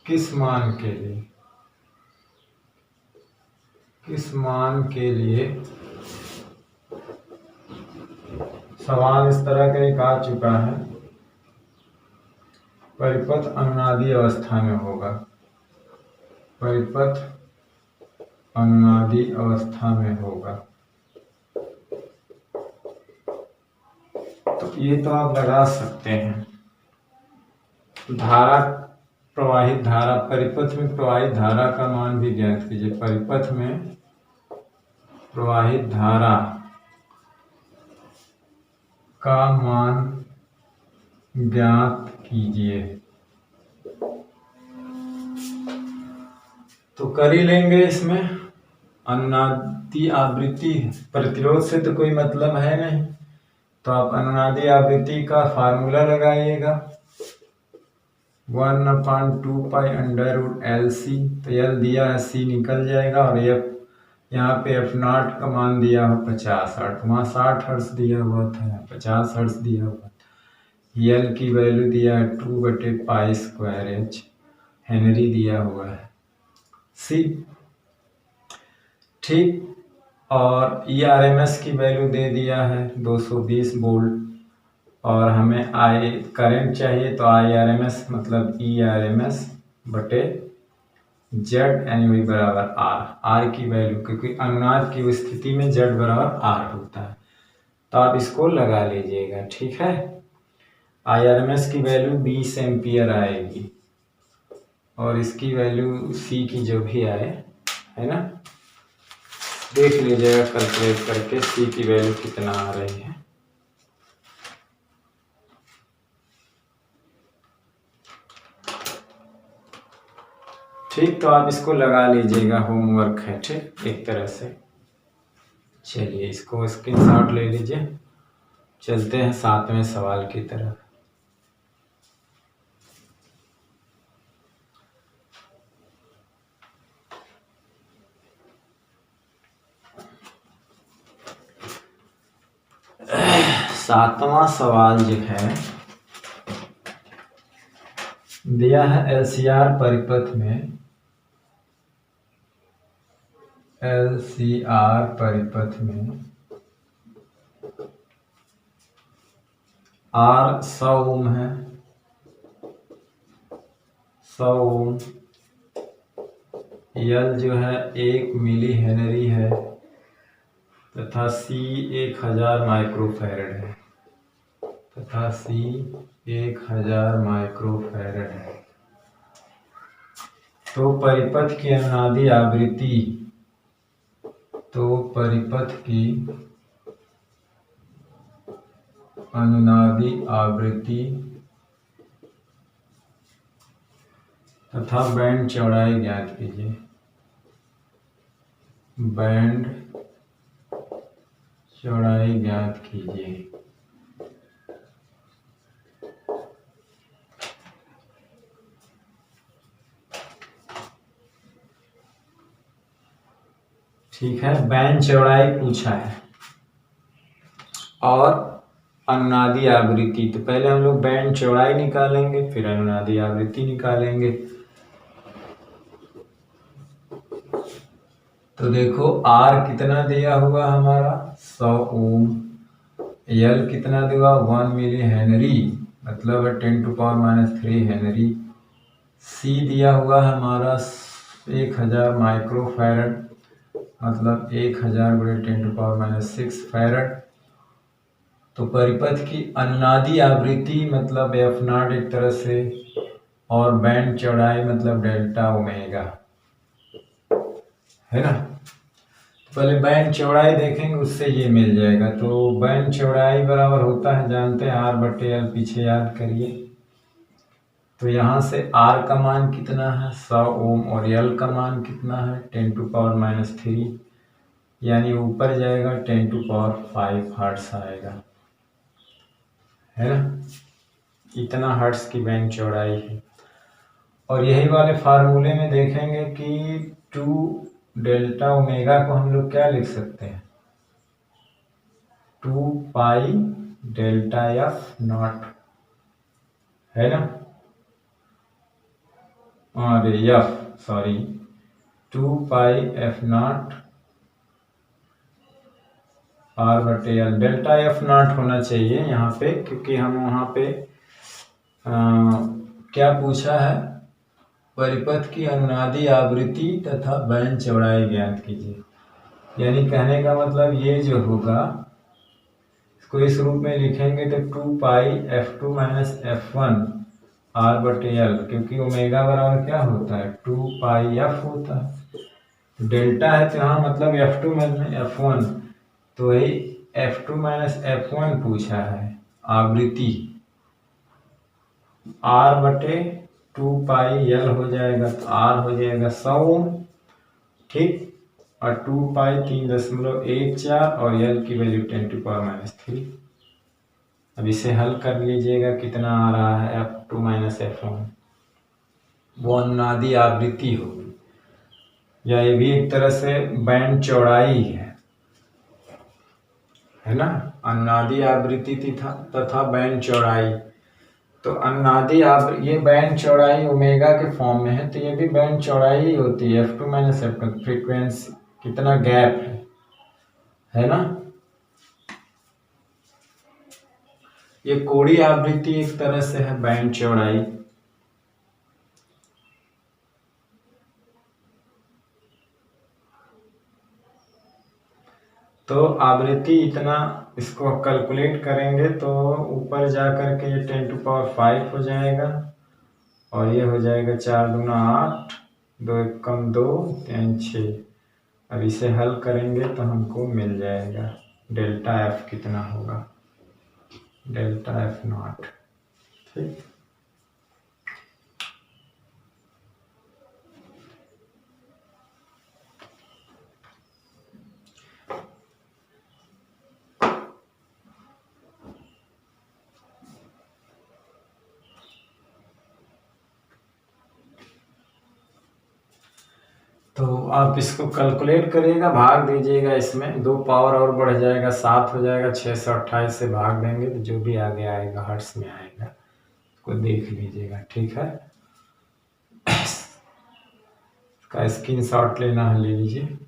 S1: किस मान के लिए सवाल इस तरह का एक आ चुका है, परिपथ अनुनादी अवस्था में होगा। परिपथ अनुनादी अवस्था में होगा। तो ये तो आप लगा सकते हैं। प्रवाहित धारा, परिपथ में प्रवाहित धारा का मान भी ज्ञात कीजिए। परिपथ में प्रवाहित धारा का मान ज्ञात कीजिए। तो कर ही लेंगे। इसमें अनुनादी आवृत्ति प्रतिरोध से तो कोई मतलब है नहीं, तो आप अनुनादी आवृत्ति का फार्मूला लगाइएगा 1/2π√LC। तो L दिया है, C निकल जाएगा, और F यहाँ पे F0 का मान दिया हो 50 हर्ट्ज, वहाँ 60 हर्ट्ज दिया हुआ था, 50 हर्ट्ज दिया हुआ। L की वैल्यू दिया है 2/π² हेनरी दिया हुआ है, C ठीक। और ERMS की वैल्यू दे दिया है 220 वोल्ट, और हमें करंट चाहिए, तो IRMS मतलब ERMS बटे Z यानी वही बराबर R की वैल्यू, क्योंकि अनुनाद की स्थिति में Z बराबर R होता है। तो आप इसको लगा लीजिएगा, ठीक है। IRMS की वैल्यू 20 एम्पियर आएगी, और इसकी वैल्यू C की जो भी आए, है ना, देख लीजिएगा कैलकुलेट करके C की वैल्यू कितना आ रही है। ठीक, तो आप इसको लगा लीजिएगा, होमवर्क है, ठीक, एक तरह से। चलिए इसको स्क्रीनशॉट ले लीजिए। चलते हैं 7वें सवाल की तरफ। सातवां सवाल जो है दिया है, LCR परिपथ में R 100 ओम है, 100 ओम। L जो है 1 मिली हेनरी है, तथा C 1000 माइक्रोफैरड है, है। तो परिपथ की अनुनादी आवृत्ति तथा बैंड चौड़ाई ज्ञात कीजिए। बैंड चौड़ाई ज्ञात कीजिए। ठीक है, बैंड चौड़ाई पूछा है और अनुनादी आवृत्ति। तो पहले हम लोग बैंड चौड़ाई निकालेंगे, फिर अनुनादी आवृत्ति निकालेंगे। तो देखो R कितना दिया हुआ हमारा 100 ओम, L कितना दिया 1 मिली हेनरी, मतलब 10⁻³ हेनरी। C दिया हुआ हमारा 1000 माइक्रोफैरड, मतलब 1000 × 10⁻⁶ तो परिपथ की अनुनादी आवृत्ति मतलब F0 एक तरह से, और बैंड चौड़ाई मतलब डेल्टा ओमेगा, है ना। पहले बैंड चौड़ाई देखेंगे, उससे ये मिल जाएगा। तो बैंड चौड़ाई बराबर होता है, जानते हैं, R/L, पीछे याद करिए। तो यहाँ से R का मान कितना है 100 ओम, और L का मान कितना है 10⁻³ यानी ऊपर जाएगा 10⁵ हर्ट्स आएगा, है ना। इतना हर्ट्स की बैंड चौड़ाई है। और यही वाले फार्मूले में देखेंगे कि 2 डेल्टा ओमेगा को हम लोग क्या लिख सकते हैं, 2 पाई डेल्टा F0, है ना। अरे सॉरी 2 पाई F0 R/L, डेल्टा F0 होना चाहिए यहाँ पे, क्योंकि हम वहाँ पे क्या पूछा है, परिपथ की अनुनादी आवृत्ति तथा बैंड चौड़ाई ज्ञात कीजिए। यानी कहने का मतलब ये जो होगा, इसको इस रूप में लिखेंगे तो 2 पाई F2 - F1 R/L, क्योंकि ओमेगा बराबर क्या होता है 2 पाई F होता है। तो डेल्टा है तो यहाँ मतलब F2 - F1, तो वही F2 - F1 पूछा है आवृत्ति, R/2 पाई L हो जाएगा, तो R हो जाएगा 100 ओम, ठीक। और 2 पाई 3.14 और L की वैल्यू 10⁻³ अब इसे हल कर लीजिएगा, कितना आ रहा है F2 - F1, वो अनुनादी आवृत्ति होगी, या ये भी एक तरह से बैंड चौड़ाई है ना। अनुनादी आवृत्ति तथा बैंड चौड़ाई, तो अनुनादी ये बैंड चौड़ाई ओमेगा के फॉर्म में है, तो ये भी बैंड चौड़ाई ही होती है F2 - F1, फ्रीक्वेंसी कितना गैप है ना। ये कोणीय आवृत्ति एक तरह से है बैंड चौड़ाई। तो आवृत्ति इतना, इसको कैलकुलेट करेंगे तो ऊपर जा कर के ये 10⁵ हो जाएगा, और ये हो जाएगा 4 दूना 8, 2 एकम 2, 3 6। अब इसे हल करेंगे तो हमको मिल जाएगा डेल्टा F कितना होगा, डेल्टा F0, ठीक। तो आप इसको कैलकुलेट करिएगा, भाग दीजिएगा, इसमें 2 पावर और बढ़ जाएगा, 7 हो जाएगा, 628 से भाग देंगे तो जो भी आगे आएगा हर्ट्स में आएगा, उसको देख लीजिएगा, ठीक है। इसका स्क्रीनशॉट लेना है, ले लीजिए।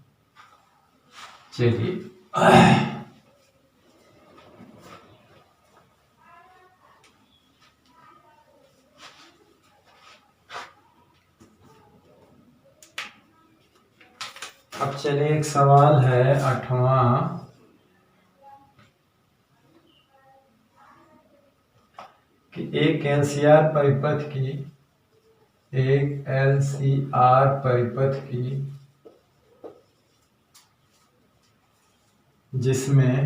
S1: चलिए अब चलिए, एक सवाल है 8वां, कि एक LCR परिपथ की जिसमें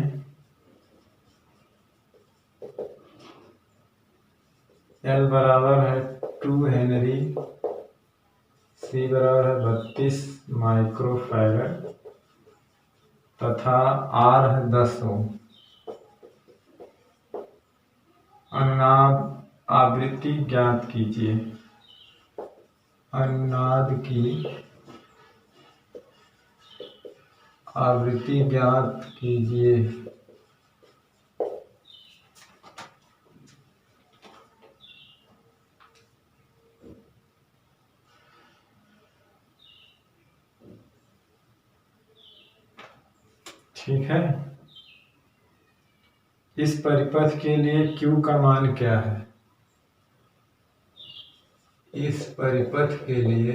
S1: L बराबर है 2 हेनरी, C बराबर है 32 माइक्रोफैरड तथा R है 10 ओम, अनुनाद आवृत्ति ज्ञात कीजिए। अनुनाद की आवृत्ति ज्ञात कीजिए। ठीक है। इस परिपथ के लिए Q का मान क्या है? इस परिपथ के लिए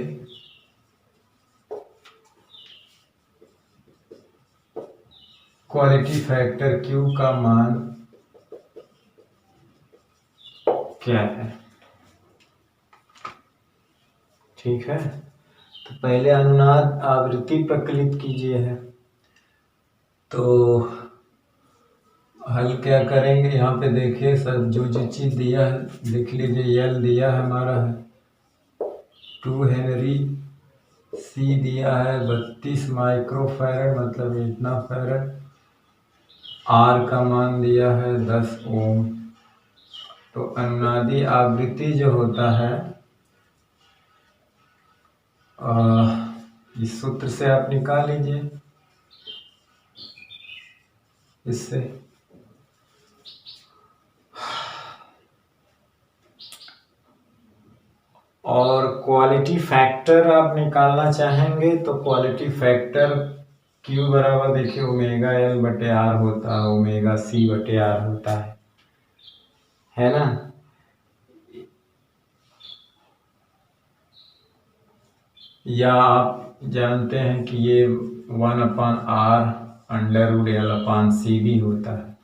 S1: क्वालिटी फैक्टर Q का मान क्या है। ठीक है, तो पहले अनुनाद आवृत्ति प्रकलित कीजिए है। तो हल क्या करेंगे, यहाँ पे देखिए सब जो चीज़ दिया है लिख लीजिए। एल दिया है हमारा है 2 हेनरी, सी दिया है 32 माइक्रोफैरड मतलब इतना फैरड, आर का मान दिया है 10 ओम। तो अनुनादी आवृत्ति जो होता है इस सूत्र से आप निकाल लीजिए इससे। और क्वालिटी फैक्टर आप निकालना चाहेंगे तो क्वालिटी फैक्टर Q बराबर देखिए ओमेगा L बटे R होता है, ओमेगा C बटे R होता है ना। या आप जानते हैं कि ये 1/R √L/C भी होता है।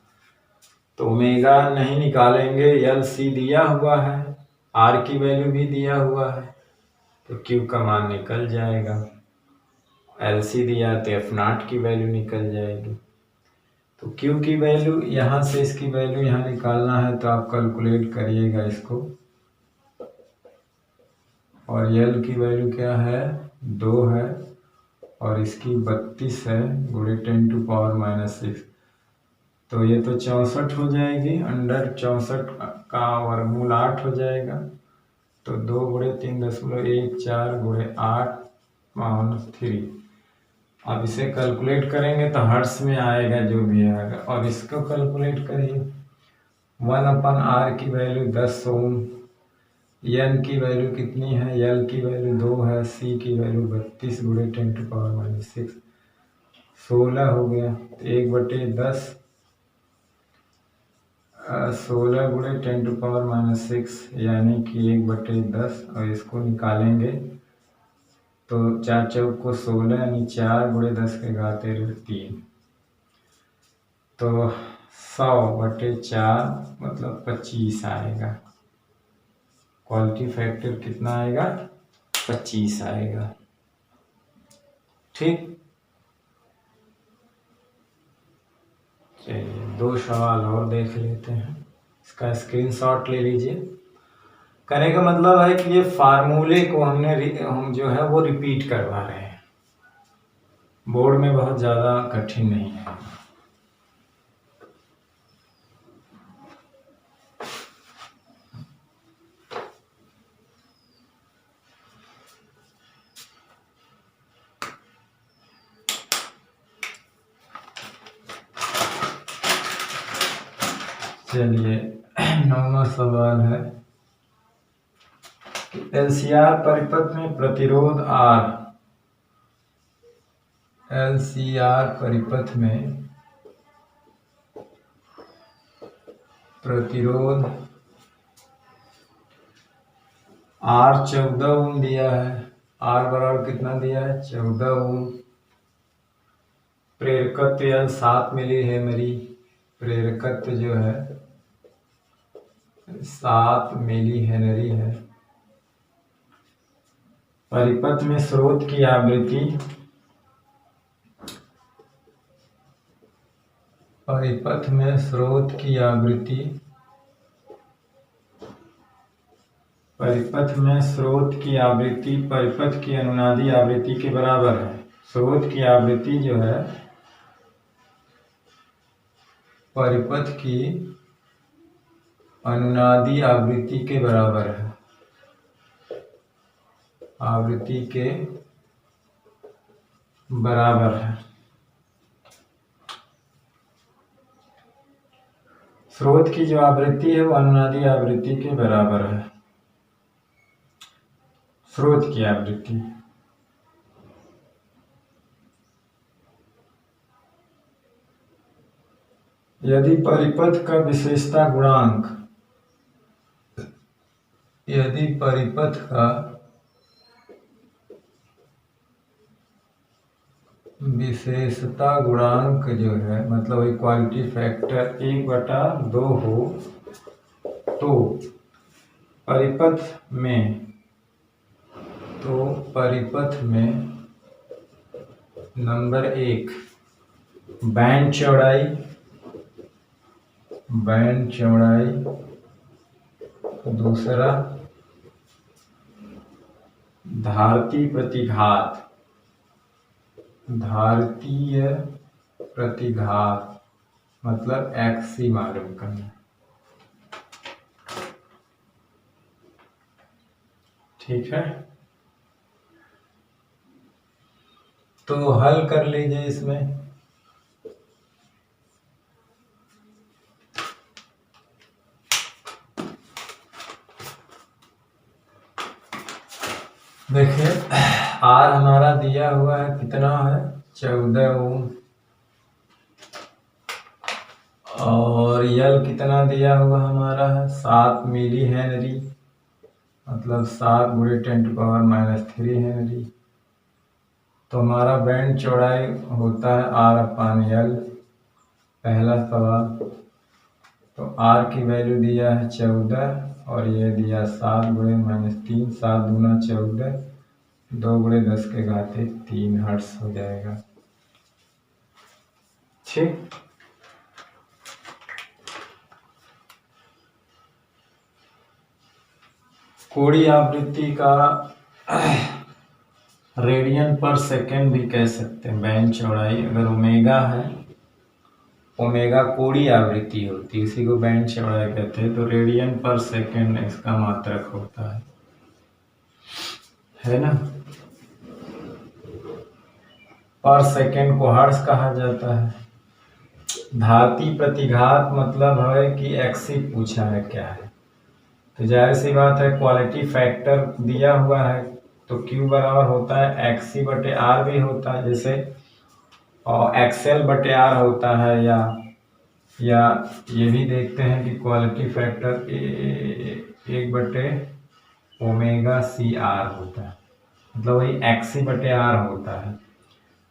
S1: तो ओमेगा नहीं निकालेंगे, LC दिया हुआ है, R की वैल्यू भी दिया हुआ है, तो Q का मान निकल जाएगा। LC दिया तो F0 की वैल्यू निकल जाएगी। तो Q की वैल्यू यहाँ से इसकी वैल्यू यहाँ निकालना है तो आप कैलकुलेट करिएगा इसको। और L की वैल्यू क्या है 2 है और इसकी 32 है गुणे 10⁻⁻6, तो ये तो 64 हो जाएगी। अंडर 64 का वर्गमूल 8 हो जाएगा। तो 2 गुणे 3.14 गुणे 8/3। अब इसे कैलकुलेट करेंगे तो हर्ट्ज में आएगा जो भी आएगा। और इसको कैलकुलेट करिए 1/R की वैल्यू 10 ओम, N की वैल्यू कितनी है, L की वैल्यू 2 है, C की वैल्यू 32 गुणे 10⁻⁻6 16 हो गया। तो 1/10 16 गुणे 10⁻⁻6 यानी कि 1/10। और इसको निकालेंगे तो 4 चौक को 16 यानी 4 गुणे 10 के घाते 3, तो 100/4 मतलब 25 आएगा। क्वालिटी फैक्टर कितना आएगा 25 आएगा। ठीक, चलिए 2 सवाल और देख लेते हैं। इसका स्क्रीनशॉट ले लीजिए। कहने का मतलब है कि ये फार्मूले को हम जो है वो रिपीट करवा रहे हैं, बोर्ड में बहुत ज़्यादा कठिन नहीं है। चलिए 9वां सवाल है कि LCR परिपथ में प्रतिरोध R, LCR परिपथ में प्रतिरोध R 14 ओम दिया है। R बराबर कितना दिया है 14 ओम। प्रेरकत्व 7 मिली हेनरी, प्रेरकत्व जो है 7 मिली हेनरी है। परिपथ में स्रोत की आवृत्ति, परिपथ में स्रोत की आवृत्ति, परिपथ में स्रोत की आवृत्ति परिपथ की अनुनादी आवृत्ति के बराबर है। स्रोत की आवृत्ति जो है परिपथ की अनुनादी आवृत्ति के बराबर है, आवृत्ति के बराबर है। स्रोत की जो आवृत्ति है वो अनुनादी आवृत्ति के बराबर है। स्रोत की आवृत्ति यदि परिपथ का विशेषता गुणांक, यदि परिपथ का विशेषता गुणांक जो है मतलब इक्वालिटी फैक्टर 1/2 हो तो परिपथ में नंबर 1 बैंड चौड़ाई, दूसरा धारतीय प्रतिघात मतलब एक्सी मालूम करना। ठीक है, तो हल कर लीजिए इसमें। देखिए आर हमारा दिया हुआ है कितना है 14 ओम, और यल कितना दिया हुआ हमारा है 7 मिली हेनरी मतलब 7 × 10⁻³ हेनरी। तो हमारा बैंड चौड़ाई होता है R/L। पहला सवाल, तो R की वैल्यू दिया है 14 और ये दिया 7 × -3, 7 दूना 14, 2 × 10⁻³ हर्ट्ज हो जाएगा। ठीक, कोणीय आवृत्ति का रेडियन पर सेकेंड भी कह सकते हैं। बैंड चौड़ाई अगर ओमेगा है, ओमेगा कोणीय आवृत्ति होती है, इसी को बैंड चौड़ाई कहते हैं। तो रेडियन पर सेकेंड इसका मात्रक होता है ना। पर सेकेंड को हर्ट्ज कहा जाता है। धारती प्रतिघात मतलब है कि एक्सी पूछा है क्या है, तो जाहिर सी बात है क्वालिटी फैक्टर दिया हुआ है तो Q बराबर होता है XC/R भी होता है, जैसे और XL/R होता है, या ये भी देखते हैं कि क्वालिटी फैक्टर 1/ωCR होता है, मतलब वही XC/R होता है।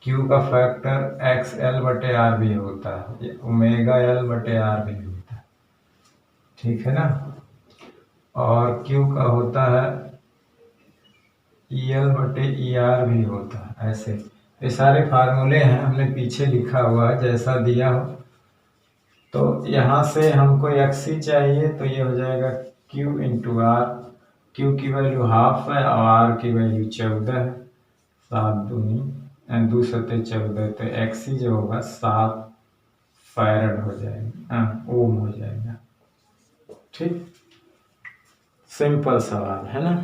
S1: Q का फैक्टर XL/R भी होता है, ωL/R भी होता है। ठीक है ना, और Q का होता है EL/ER भी होता है। ऐसे ये सारे फार्मूले हैं, हमने पीछे लिखा हुआ है जैसा दिया हो। तो यहाँ से हमको XC चाहिए तो ये हो जाएगा Q × R। Q की वैल्यू हाफ है और R की वैल्यू 14 है, 7 दूनी 2 × 14, तो XC जो होगा 7 फैरड हो जाएगा, ओम हो जाएगा। ठीक, सिंपल सवाल है ना।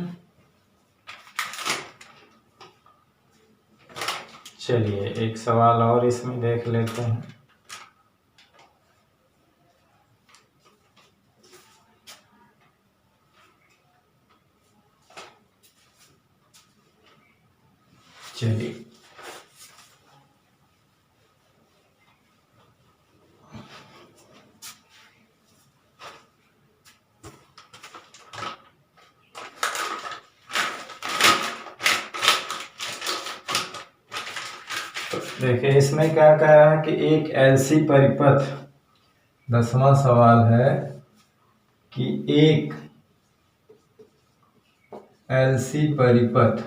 S1: चलिए एक सवाल और इसमें देख लेते हैं। चलिए देखिए इसमें क्या कहा है कि एक LC परिपथ, 10वां सवाल है कि एक LC परिपथ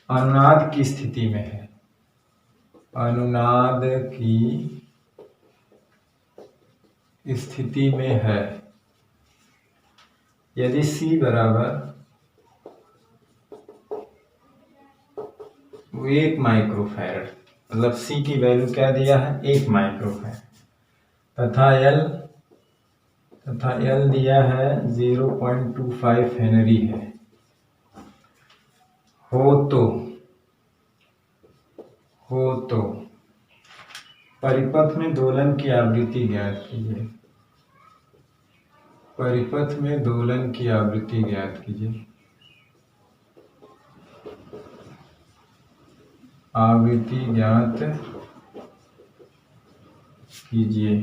S1: अनुनाद की स्थिति में है, अनुनाद की स्थिति में है यदि C बराबर 1 माइक्रोफैरड, मतलब C की वैल्यू क्या दिया है 1 माइक्रोफैरड, तथा L दिया है 0.25 हेनरी है, हो तो परिपथ में दोलन की आवृत्ति ज्ञात कीजिए। परिपथ में दोलन की आवृत्ति ज्ञात कीजिए। आवृत्ति ज्ञात कीजिए।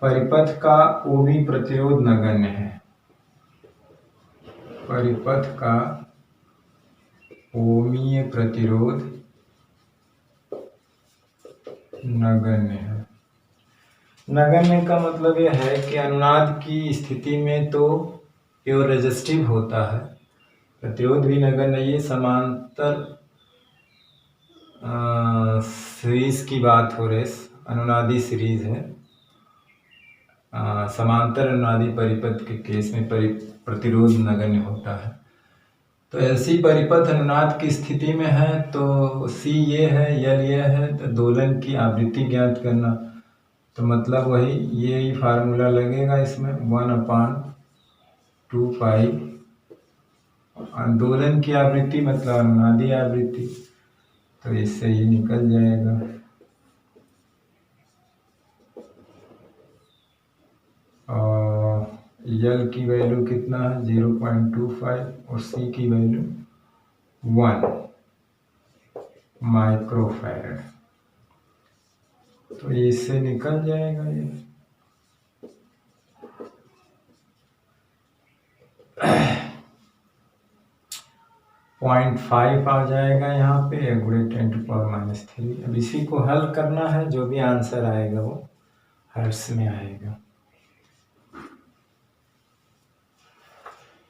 S1: परिपथ का OB प्रतिरोध नगण्य है। परिपथ का ओमीय प्रतिरोध नगण्य है। नगण्य का मतलब यह है कि अनुनाद की स्थिति में तो प्योर रेजिस्टिव होता है, प्रतिरोध भी नगण्य। ये समांतर सीरीज की बात हो रही, अनुनादी सीरीज है। समांतर अनुनादी परिपथ के केस में प्रतिरोध नगण्य होता है। तो ऐसी परिपथ अनुनाद की स्थिति में है तो सी ये है, यल ये है, तो दोलन की आवृत्ति ज्ञात करना। तो मतलब वही ये फार्मूला लगेगा इसमें 1/2 दोलन की आवृत्ति मतलब अनुनादी आवृत्ति, तो इससे ये निकल जाएगा। और यल की वैल्यू कितना है 0.25 और सी की वैल्यू 1 माइक्रोफैरड, तो इससे निकल जाएगा ये। 0.5 आ जाएगा यहाँ पे, × 10⁻³ अब इसी को हल करना है, जो भी आंसर आएगा वो हर्ट्ज में आएगा।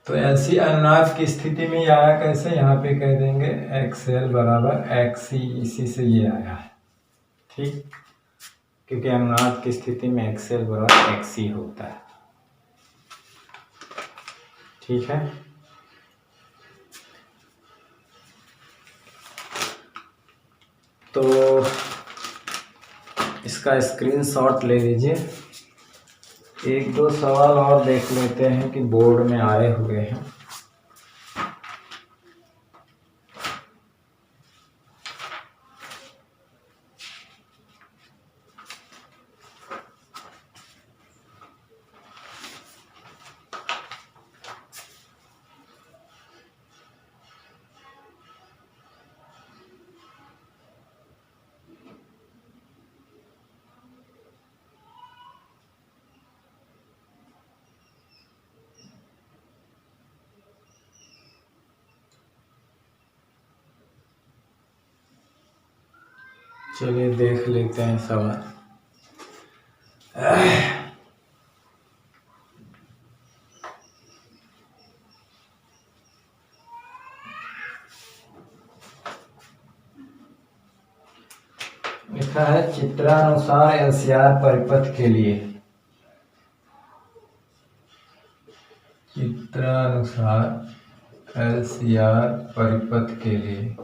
S1: तो ऐसी अनुनाद की स्थिति में ये आया कैसे, यहाँ पे कह देंगे XL बराबर XC, इसी से ये आया है, ठीक, क्योंकि अनुनाद की स्थिति में XL बराबर XC होता है, ठीक है। तो इसका स्क्रीनशॉट ले लीजिए। एक दो सवाल और देख लेते हैं कि बोर्ड में आए हुए हैं। चलिए देख लेते हैं सवाल। लिखा है चित्रानुसार एलसीआर परिपथ के लिए, चित्रानुसार एलसीआर परिपथ के लिए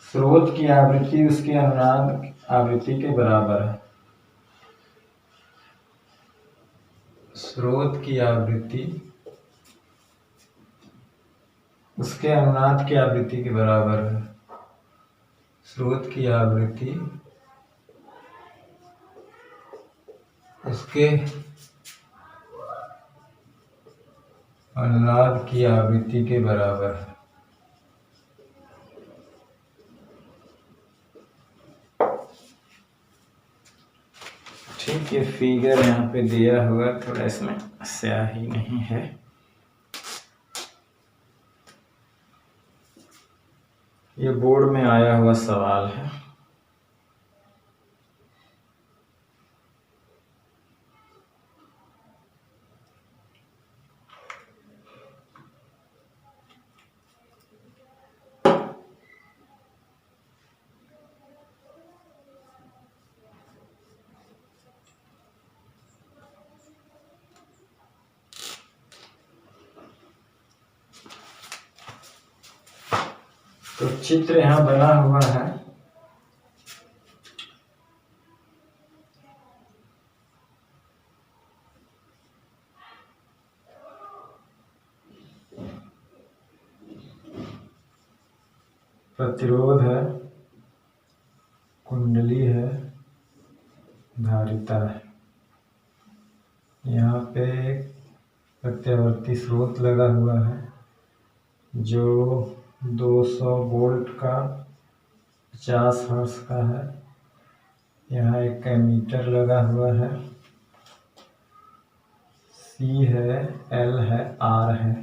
S1: स्रोत की आवृत्ति उसकी अनुनाद आवृत्ति के बराबर है। स्रोत की आवृत्ति उसके अनुनाद की आवृत्ति के बराबर है। स्रोत की आवृत्ति उसके अनुनाद की आवृत्ति के बराबर है। ठीक है, फिगर यहाँ पे दिया हुआ, थोड़ा इसमें स्याही नहीं है। ये बोर्ड में आया हुआ सवाल है। तो चित्र यहाँ बना हुआ है। प्रतिरोध है, कुंडली है, धारिता है। यहाँ पे एक प्रत्यावर्ती स्रोत लगा हुआ है जो 200 वोल्ट का 50 हर्ट्ज का है। यहाँ एक एमीटर लगा हुआ है, C है, L है, R है।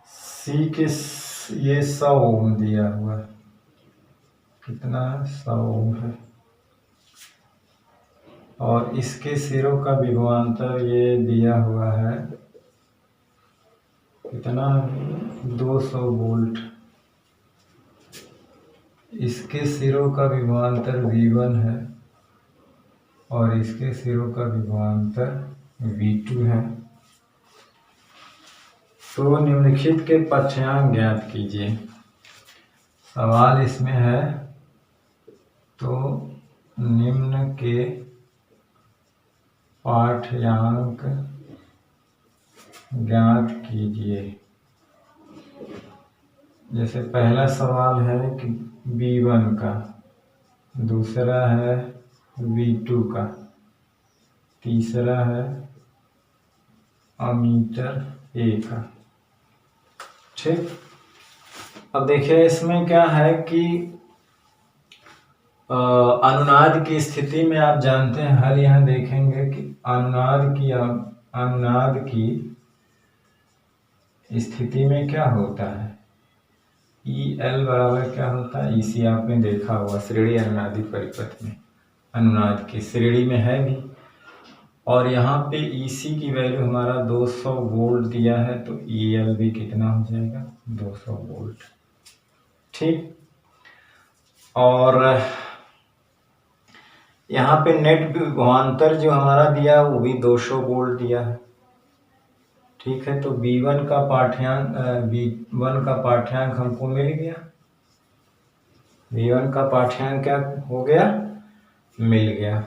S1: C के ये 100 ओम दिया हुआ है, कितना है 100 ओम है। और इसके सिरों का विभवांतर ये दिया हुआ है, कितना 200 वोल्ट। इसके सिरों का विभवांतर V1 है और इसके सिरों का विभवांतर V2 है। तो निम्नलिखित के पाठ्यांक ज्ञात कीजिए। सवाल इसमें है, तो निम्न के पाठ्यांक ज्ञात कीजिए। जैसे पहला सवाल है कि V1 का, दूसरा है V2 का, तीसरा है अमीटर A का। ठीक, अब देखिए इसमें क्या है कि अनुनाद की स्थिति में आप जानते हैं, हल यहाँ देखेंगे कि अनुनाद की स्थिति में क्या होता है, EL बराबर क्या होता है, EC आपने देखा होगा श्रेणी अनुनादी परिपथ में, अनुनाद की श्रेणी में है भी। और यहाँ पे EC की वैल्यू हमारा 200 वोल्ट दिया है, तो EL भी कितना हो जाएगा 200 वोल्ट। ठीक, और यहाँ पे नेट विभवांतर जो हमारा दिया है वो भी 200 वोल्ट दिया है। ठीक है, तो V1 का पाठ्यांक हमको मिल गया। V1 का पाठ्यांक क्या हो गया, मिल गया।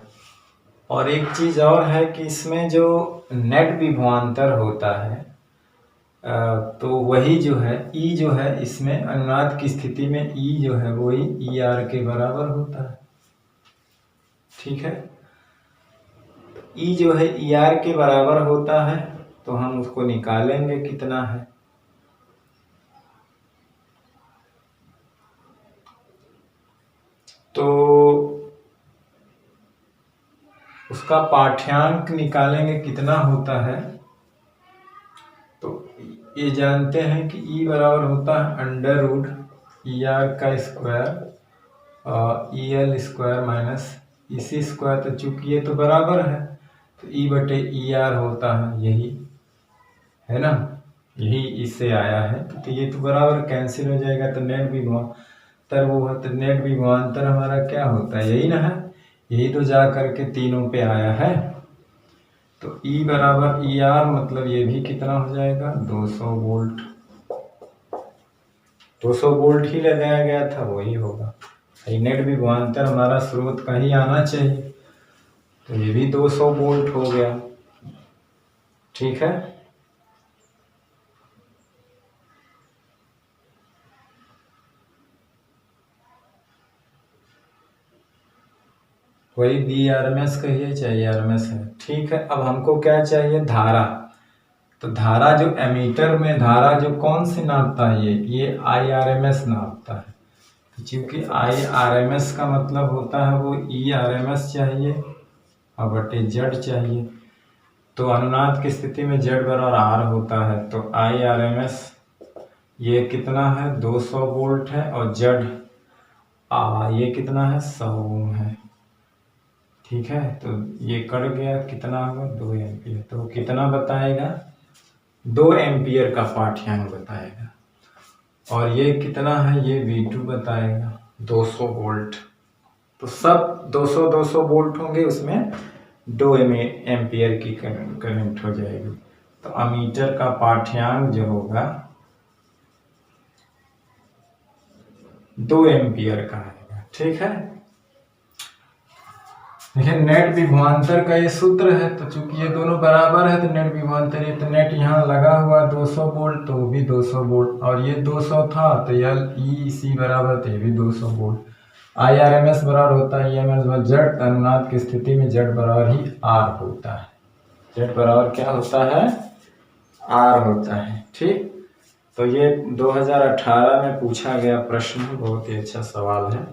S1: और एक चीज और है कि इसमें जो नेट विभवांतर होता है, तो वही जो है E जो है, इसमें अनुनाद की स्थिति में E जो है वही ER के बराबर होता है। ठीक है, E जो है ER के बराबर होता है, तो हम उसको निकालेंगे कितना है। तो उसका पाठ्यांक निकालेंगे कितना होता है। तो ये जानते हैं कि E बराबर होता है अंडर रूट ER का square EL square minus EC square. तो चूंकि ये तो बराबर है, तो E बटे ER होता है, यही है ना, यही इससे आया है। तो ये तो बराबर कैंसिल हो जाएगा, तो नेट विभवांतर वो है, तो नेट विभवांतर हमारा क्या होता है, यही ना है, यही तो जा करके तीनों पे आया है। तो E बराबर ER मतलब ये भी कितना हो जाएगा 200 वोल्ट। 200 वोल्ट ही लगाया गया था, वही होगा। नेट विभवांतर हमारा स्रोत का ही आना चाहिए, तो ये भी 200 वोल्ट हो गया। ठीक है, वही BRMS कहिए चाहे RMS है। ठीक है, अब हमको क्या चाहिए, धारा। तो धारा जो एमीटर में धारा जो कौन सी नापता है, ये IRMS नापता है। तो चूंकि IRMS का मतलब होता है वो ERMS चाहिए और बटे Z चाहिए। तो अनुनाद की स्थिति में Z बराबर R होता है, तो IRMS ये कितना है 200 वोल्ट है, और Z ये कितना है 100 ओम है। ठीक है, तो ये कट गया, कितना होगा 2 एम्पियर। तो कितना बताएगा, 2 एम्पियर का पाठ्यांक बताएगा। और ये कितना है, ये V2 बताएगा 200 वोल्ट। तो सब 200 वोल्ट होंगे, उसमें 2 एम्पियर की करंट हो जाएगी। तो अमीटर का पाठ्यांक जो होगा 2 एम्पियर का आएगा। ठीक है, देखिए नेट विभवांतर का ये सूत्र है, तो चूंकि ये दोनों बराबर है तो नेट विभवांतर, ये तो नेट यहाँ लगा हुआ 200 वोल्ट, तो वो भी 200 वोल्ट, और ये 200 था तो EC बराबर, तो ये भी 200 वोल्ट। IRMS बराबर होता है EMS बराबर Z। अनुनाद की स्थिति में Z बराबर ही R होता है। Z बराबर क्या होता है, R होता है। ठीक, तो ये 2018 में पूछा गया प्रश्न, बहुत ही अच्छा सवाल है।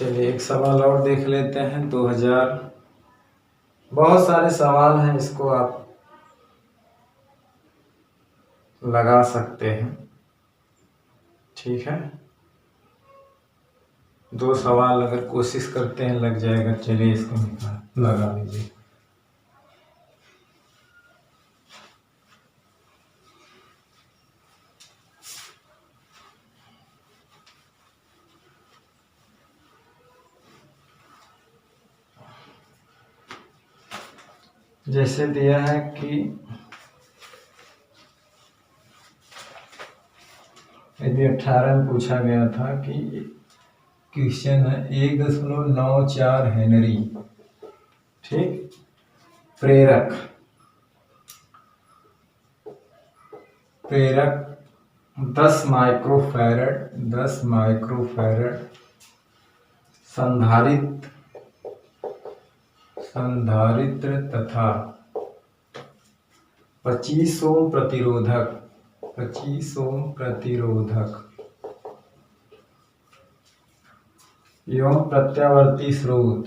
S1: चलिए एक सवाल और देख लेते हैं। 2000, बहुत सारे सवाल हैं, इसको आप लगा सकते हैं। ठीक है, 2 सवाल अगर कोशिश करते हैं लग जाएगा। चलिए इसको लगा लीजिए। जैसे दिया है कि यदि 18 में पूछा गया था कि क्वेश्चन है 1.94 हेनरी, ठीक, प्रेरक 10 माइक्रोफैरड संधारित्र तथा 25 ओम प्रतिरोधक एवं प्रत्यावर्ती स्रोत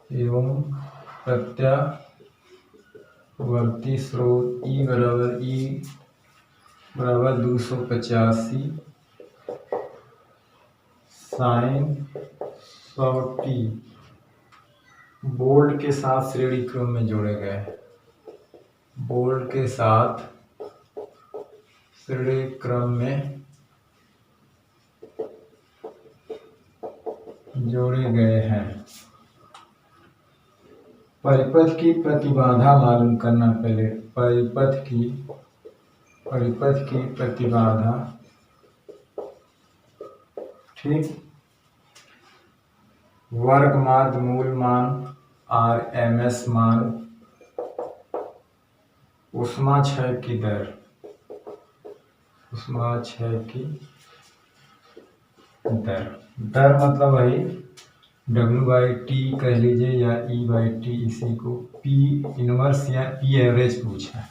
S1: E बराबर 285 साइन 100t बोल्ट के साथ श्रेणी क्रम में जोड़े गए हैं। बोल्ट के साथ श्रेणी क्रम में जोड़े गए हैं। परिपथ की प्रतिबाधा मालूम करना। पहले परिपथ की प्रतिबाधा, ठीक, वर्ग माध्य मूल मान RMS मान, ऊष्मा क्षय की दर मतलब वही W/T कह लीजिए या E/T, इसी को P इनवर्स या P एवरेज पूछा है।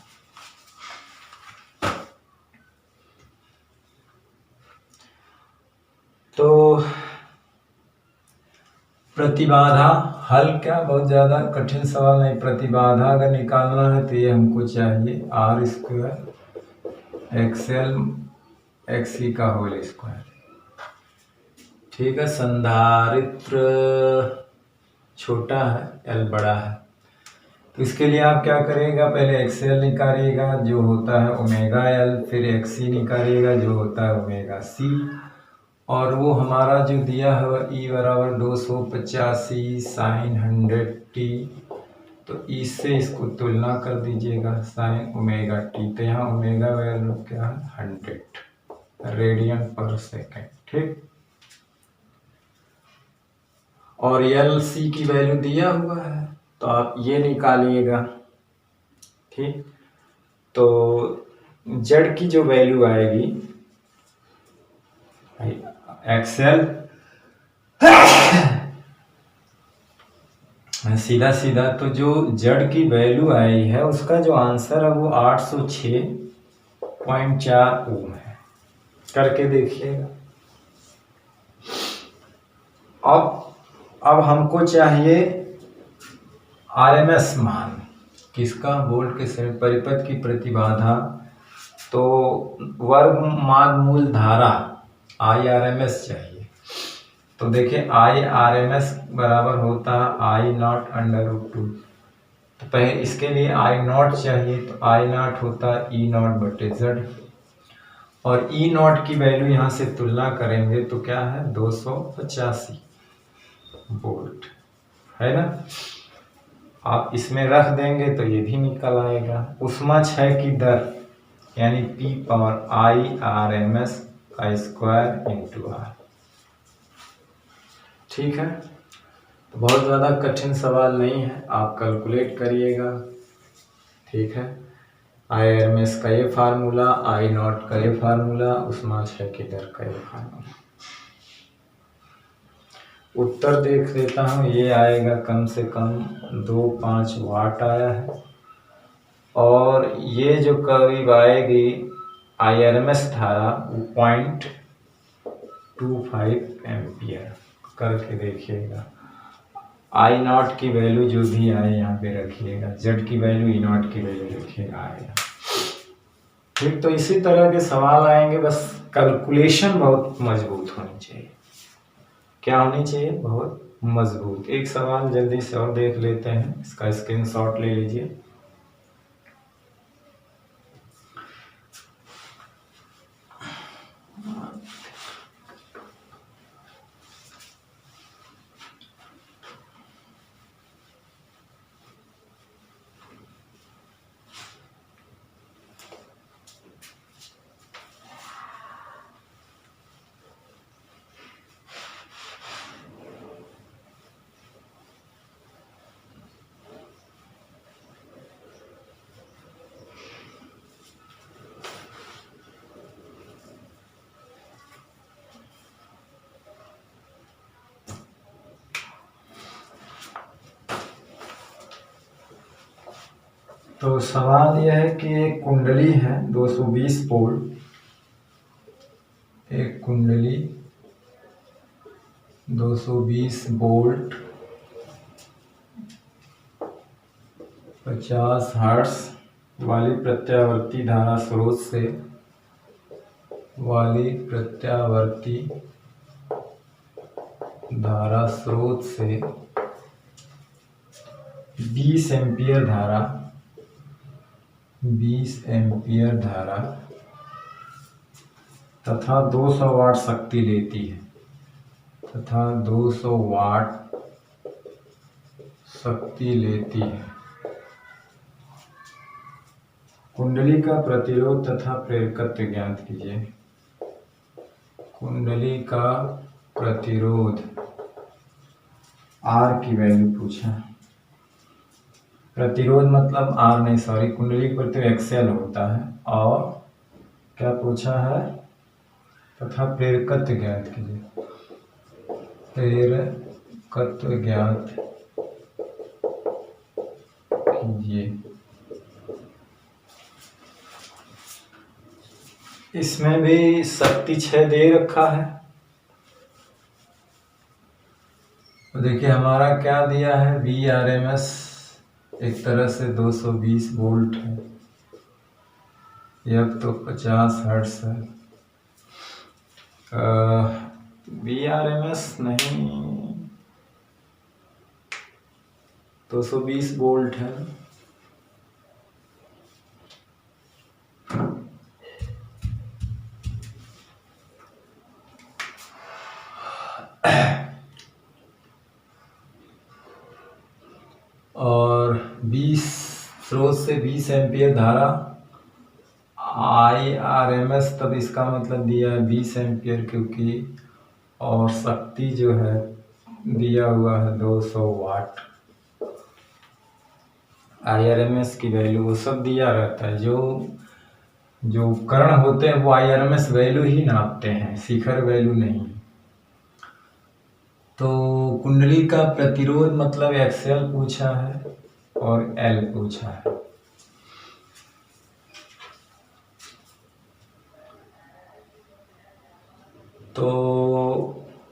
S1: तो प्रतिबाधा हल क्या, बहुत ज़्यादा कठिन सवाल नहीं। प्रतिबाधा अगर निकालना है तो ये हमको चाहिए R² XL XC का होल स्क्वायर। ठीक है, संधारित्र छोटा है, L बड़ा है, तो इसके लिए आप क्या करिएगा, पहले XL निकालिएगा जो होता है ओमेगा L, फिर XC निकालिएगा जो होता है ओमेगा C, और वो हमारा जो दिया है वह E बराबर 285 साइन 100t, तो इससे इसको तुलना कर दीजिएगा साइन ओमेगा t, तो यहाँ ओमेगा वैल्यू क्या है 100 रेडियन पर सेकेंड। ठीक, और LC की वैल्यू दिया हुआ है तो आप ये निकालिएगा। ठीक, तो Z की जो वैल्यू आएगी XL सीधा तो जो Z की वैल्यू आई है उसका जो आंसर है वो 806.4 ओम है। करके देखिएगा। अब हमको चाहिए RMS मान किसका, वोल्ट के सेट परिपथ की प्रतिबाधा, तो वर्ग माध्य मूल धारा IRMS चाहिए। तो देखिए IRMS बराबर होता है I0/√2, तो पहले इसके लिए I0 चाहिए, तो I0 होता है E0/Z, और E0 की वैल्यू यहाँ से तुलना करेंगे तो क्या है 285 वोल्ट है ना। आप इसमें रख देंगे तो ये भी निकल आएगा। ऊष्मा क्षय की दर यानी P पावर IRMS का स्क्वायर इंटू R। ठीक है, तो बहुत ज़्यादा कठिन सवाल नहीं है, आप कैलकुलेट करिएगा। ठीक है, IRMS का ये फार्मूला, I0 का ये फार्मूला, ऊष्मा क्षय की दर का ये फार्मूला। उत्तर देख लेता हूँ, ये आएगा कम से कम 25 वाट आया है, और ये जो करीब आएगी IRMS धारा 0.25 एम्पियर करके देखिएगा। आई नॉट की वैल्यू जो भी आए यहाँ पे रखिएगा, जेड की वैल्यू ई नॉट की वैल्यू रखिएगा आएगा। ठीक, तो इसी तरह के सवाल आएंगे, बस कैलकुलेशन बहुत मजबूत होनी चाहिए। क्या होनी चाहिए? बहुत मजबूत। एक सवाल जल्दी से और देख लेते हैं, इसका स्क्रीनशॉट ले लीजिए। तो सवाल यह है कि एक कुंडली है 220 वोल्ट, एक कुंडली 220 वोल्ट 50 हर्ट्ज वाली प्रत्यावर्ती धारा स्रोत से 20 एम्पियर धारा तथा 200 वाट शक्ति लेती है, कुंडली का प्रतिरोध तथा प्रेरकत्व ज्ञात कीजिए। कुंडली का प्रतिरोध आर की वैल्यू पूछा। प्रतिरोध मतलब आर नहीं, सॉरी, कुंडली का प्रतिरोध एक्सएल होता है। और क्या पूछा है? तथा प्रेरकत्व ज्ञात कीजिए। प्रेरकत्व ज्ञात कीजिए। इसमें भी शक्ति 6 दे रखा है। तो देखिए हमारा क्या दिया है, VRMS एक तरह से 220 वोल्ट है, यह तो 50 हर्ट्ज है। VRMS नहीं, 220 वोल्ट है। और 20 स्रोत से 20 एम्पियर धारा IRMS, तब इसका मतलब दिया है 20 एम्पियर, क्योंकि और शक्ति जो है दिया हुआ है 200 वाट। IRMS की वैल्यू वो सब दिया रहता है, जो उपकरण होते हैं वो IRMS वैल्यू ही नापते हैं, शिखर वैल्यू नहीं। तो कुंडली का प्रतिरोध मतलब एक्सएल पूछा है और एल पूछा है। तो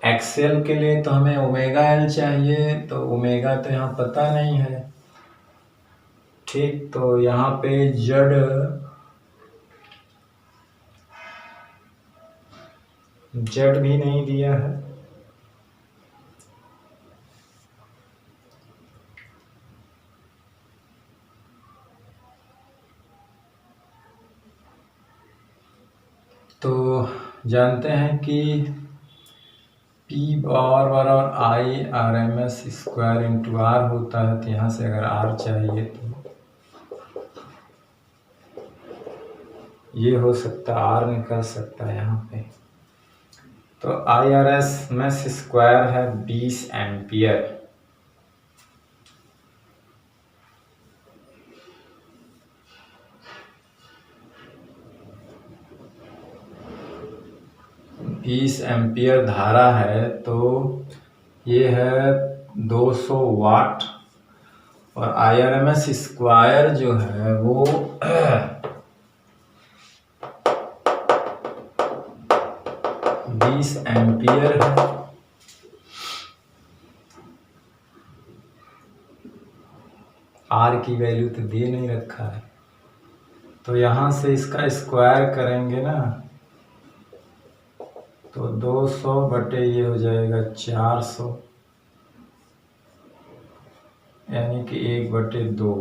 S1: एक्सएल के लिए तो हमें ओमेगा एल चाहिए, तो ओमेगा तो यहाँ पता नहीं है। ठीक, तो यहाँ पे जेड भी नहीं दिया है। तो जानते हैं कि P बराबर IRMS स्क्वायर इंटू R होता है। तो यहाँ से अगर R चाहिए तो ये हो सकता है, R निकल सकता है यहाँ पे। तो IRMS स्क्वायर है 20 एम्पियर। एम्पियर धारा है, तो ये है 200 वाट। और IRMS स्क्वायर जो है वो 20 एम्पियर है। आर की वैल्यू तो दे नहीं रखा है, तो यहाँ से इसका स्क्वायर करेंगे ना तो 200 बटे ये हो जाएगा 400, यानी कि 1/2।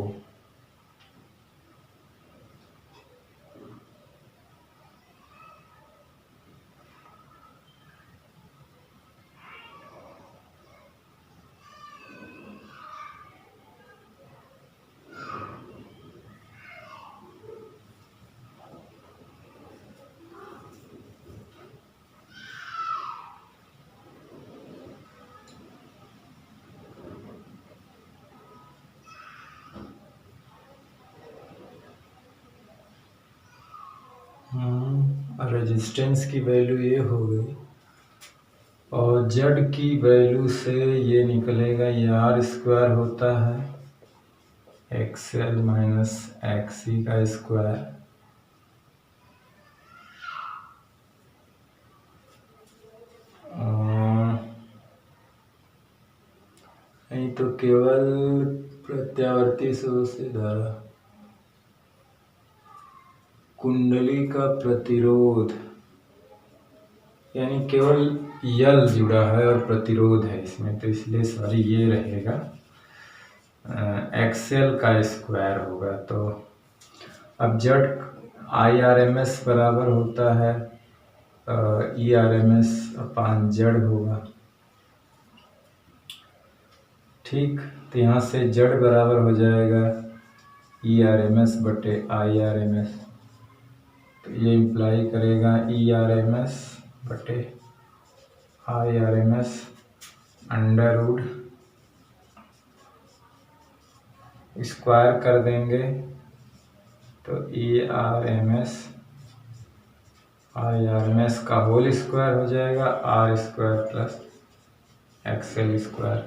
S1: रेजिस्टेंस की वैल्यू ये हो गई, और जेड की वैल्यू से ये निकलेगा, ये आर स्क्वायर होता है एक्सएल माइनस एक्सी का स्क्वायर, नहीं तो केवल प्रत्यावर्ती स्रोत से धारा, कुंडली का प्रतिरोध, यानी केवल यल जुड़ा है और प्रतिरोध है इसमें, तो इसलिए सॉरी ये रहेगा एक्सएल का स्क्वायर होगा। तो अब जेड IRMS बराबर होता है ERMS अपान जेड होगा, ठीक। तो यहाँ से जेड बराबर हो जाएगा ERMS बटे IRMS, तो ये इम्प्लाई करेगा ERMS बटे IRMS अंडर रूट स्क्वायर कर देंगे तो IRMS का होल स्क्वायर हो जाएगा R square plus XL square.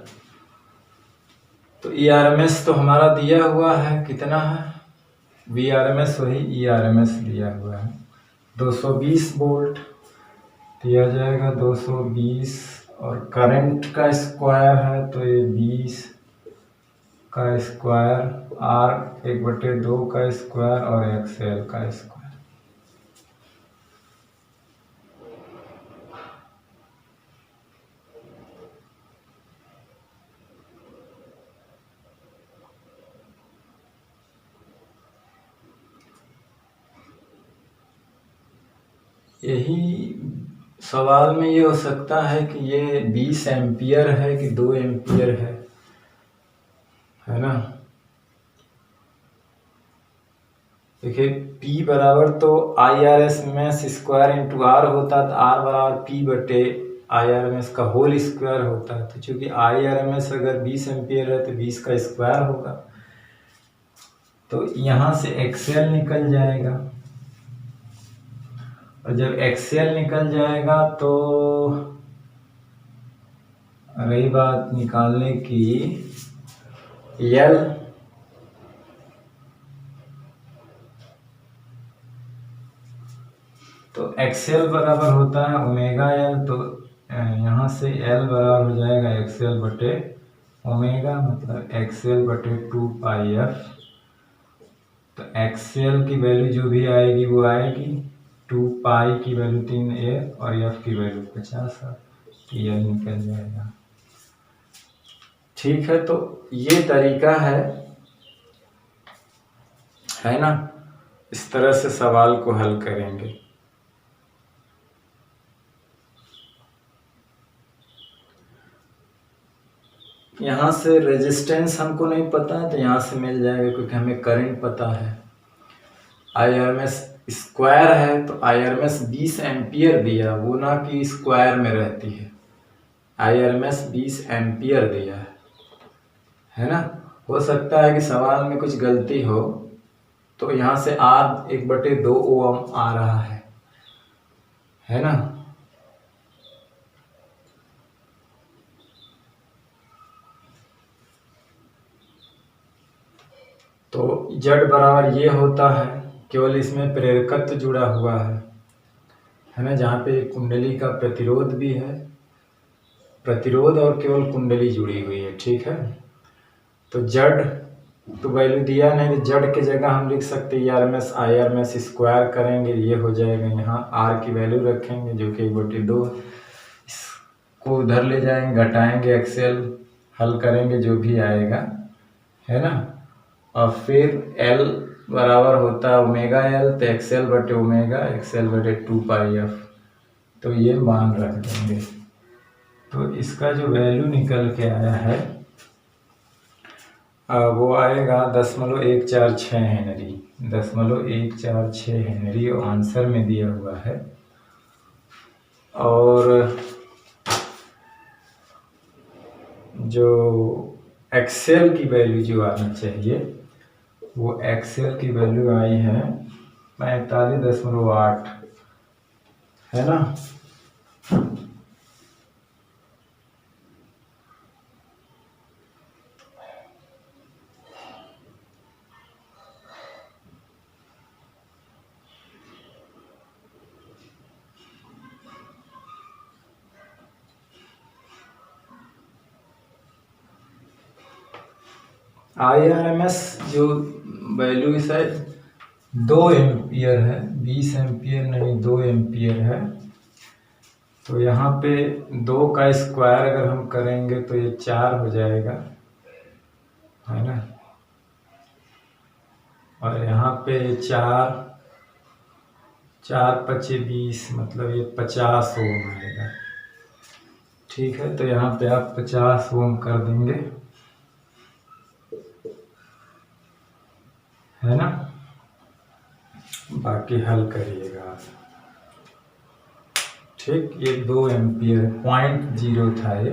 S1: तो ERMS तो हमारा दिया हुआ है, कितना है, VRMS वही ERMS दिया हुआ है 220 वोल्ट दिया जाएगा 220, और करंट का स्क्वायर है तो ये 20 का स्क्वायर, R 1/2 का स्क्वायर और एक्सएल का स्क्वायर। यही सवाल में ये हो सकता है कि ये 20 एम्पियर है कि 2 एम्पियर है ना। देखिए P बराबर तो IRMS स्क्वायर इंटू R होता, तो R बराबर P बटे IRMS का होल स्क्वायर होता है, तो चूंकि IRMS अगर 20 एम्पियर है तो 20 का स्क्वायर होगा, तो यहाँ से एक्सएल निकल जाएगा, और जब एक्सएल निकल जाएगा तो रही बात निकालने की यल, तो एक्सएल बराबर होता है ओमेगा एल, तो यहाँ से एल बराबर हो जाएगा एक्सएल बटे ओमेगा, मतलब एक्सएल बटे 2πf। तो एक्सएल की वैल्यू जो भी आएगी वो आएगी, 2π की वैल्यू 3a और f की वैल्यू 50 है, तो ये निकल जाएगा, ठीक है। तो ये तरीका है ना, इस तरह से सवाल को हल करेंगे। यहाँ से रेजिस्टेंस हमको नहीं पता है तो यहाँ से मिल जाएगा, क्योंकि हमें करंट पता है। IRMS स्क्वायर है तो IRMS 20 एम्पियर दिया, वो ना कि स्क्वायर में रहती है, IRMS 20 एम्पियर दिया है ना। हो सकता है कि सवाल में कुछ गलती हो, तो यहाँ से R 1/2 ओम आ रहा है ना। तो जेड बराबर ये होता है, केवल इसमें प्रेरकत्व जुड़ा हुआ है ना, जहाँ पे कुंडली का प्रतिरोध भी है, प्रतिरोध और केवल कुंडली जुड़ी हुई है, ठीक है। तो जेड तो वैल्यू दिया नहीं, तो जेड की जगह हम लिख सकते हैं आरएमएस आई आरएमएस स्क्वायर करेंगे, ये हो जाएगा। यहाँ आर की वैल्यू रखेंगे जो कि 1/2, इसको उधर ले जाएंगे, घटाएंगे, एक्सेल हल करेंगे जो भी आएगा, है ना। और फिर एल बराबर होता है ओमेगा एल, तो एक्सेल बटे ओमेगा, एक्सेल बटे 2πf, तो ये मान रख देंगे। तो इसका जो वैल्यू निकल के आया है वो आएगा 0.146 हेनरी, 0.146 हेनरी आंसर में दिया हुआ है। और जो एक्सेल की वैल्यू जो आनी चाहिए, वो एक्सेल की वैल्यू आई है 45.8, है ना। IRMS जो वैल्यू है 2 एम्पियर है, 20 एम्पियर नहीं 2 एम्पियर है। तो यहाँ पे 2 का स्क्वायर अगर हम करेंगे तो ये 4 हो जाएगा, है ना। और यहाँ पे 4×5 = 20, मतलब ये 50 ओम आएगा। ठीक है, तो यहाँ पे आप 50 ओम कर देंगे, है ना। बाकी हल करिएगा आप। ठीक, ये 2 एम्पियर 0.0 था ये।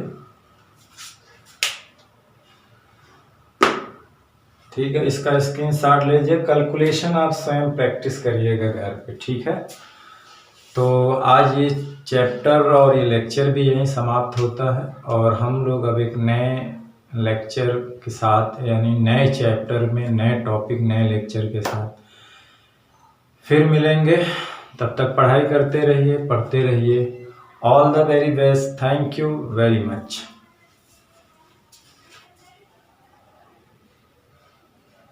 S1: ठीक है, इसका स्क्रीनशॉट लीजिए, कैलकुलेशन आप स्वयं प्रैक्टिस करिएगा घर पे। ठीक है, तो आज ये चैप्टर और ये लेक्चर भी यहीं समाप्त होता है, और हम लोग अब एक नए लेक्चर के साथ, यानी नए चैप्टर में नए टॉपिक नए लेक्चर के साथ फिर मिलेंगे। तब तक पढ़ाई करते रहिए, पढ़ते रहिए। All the very best, thank you very much.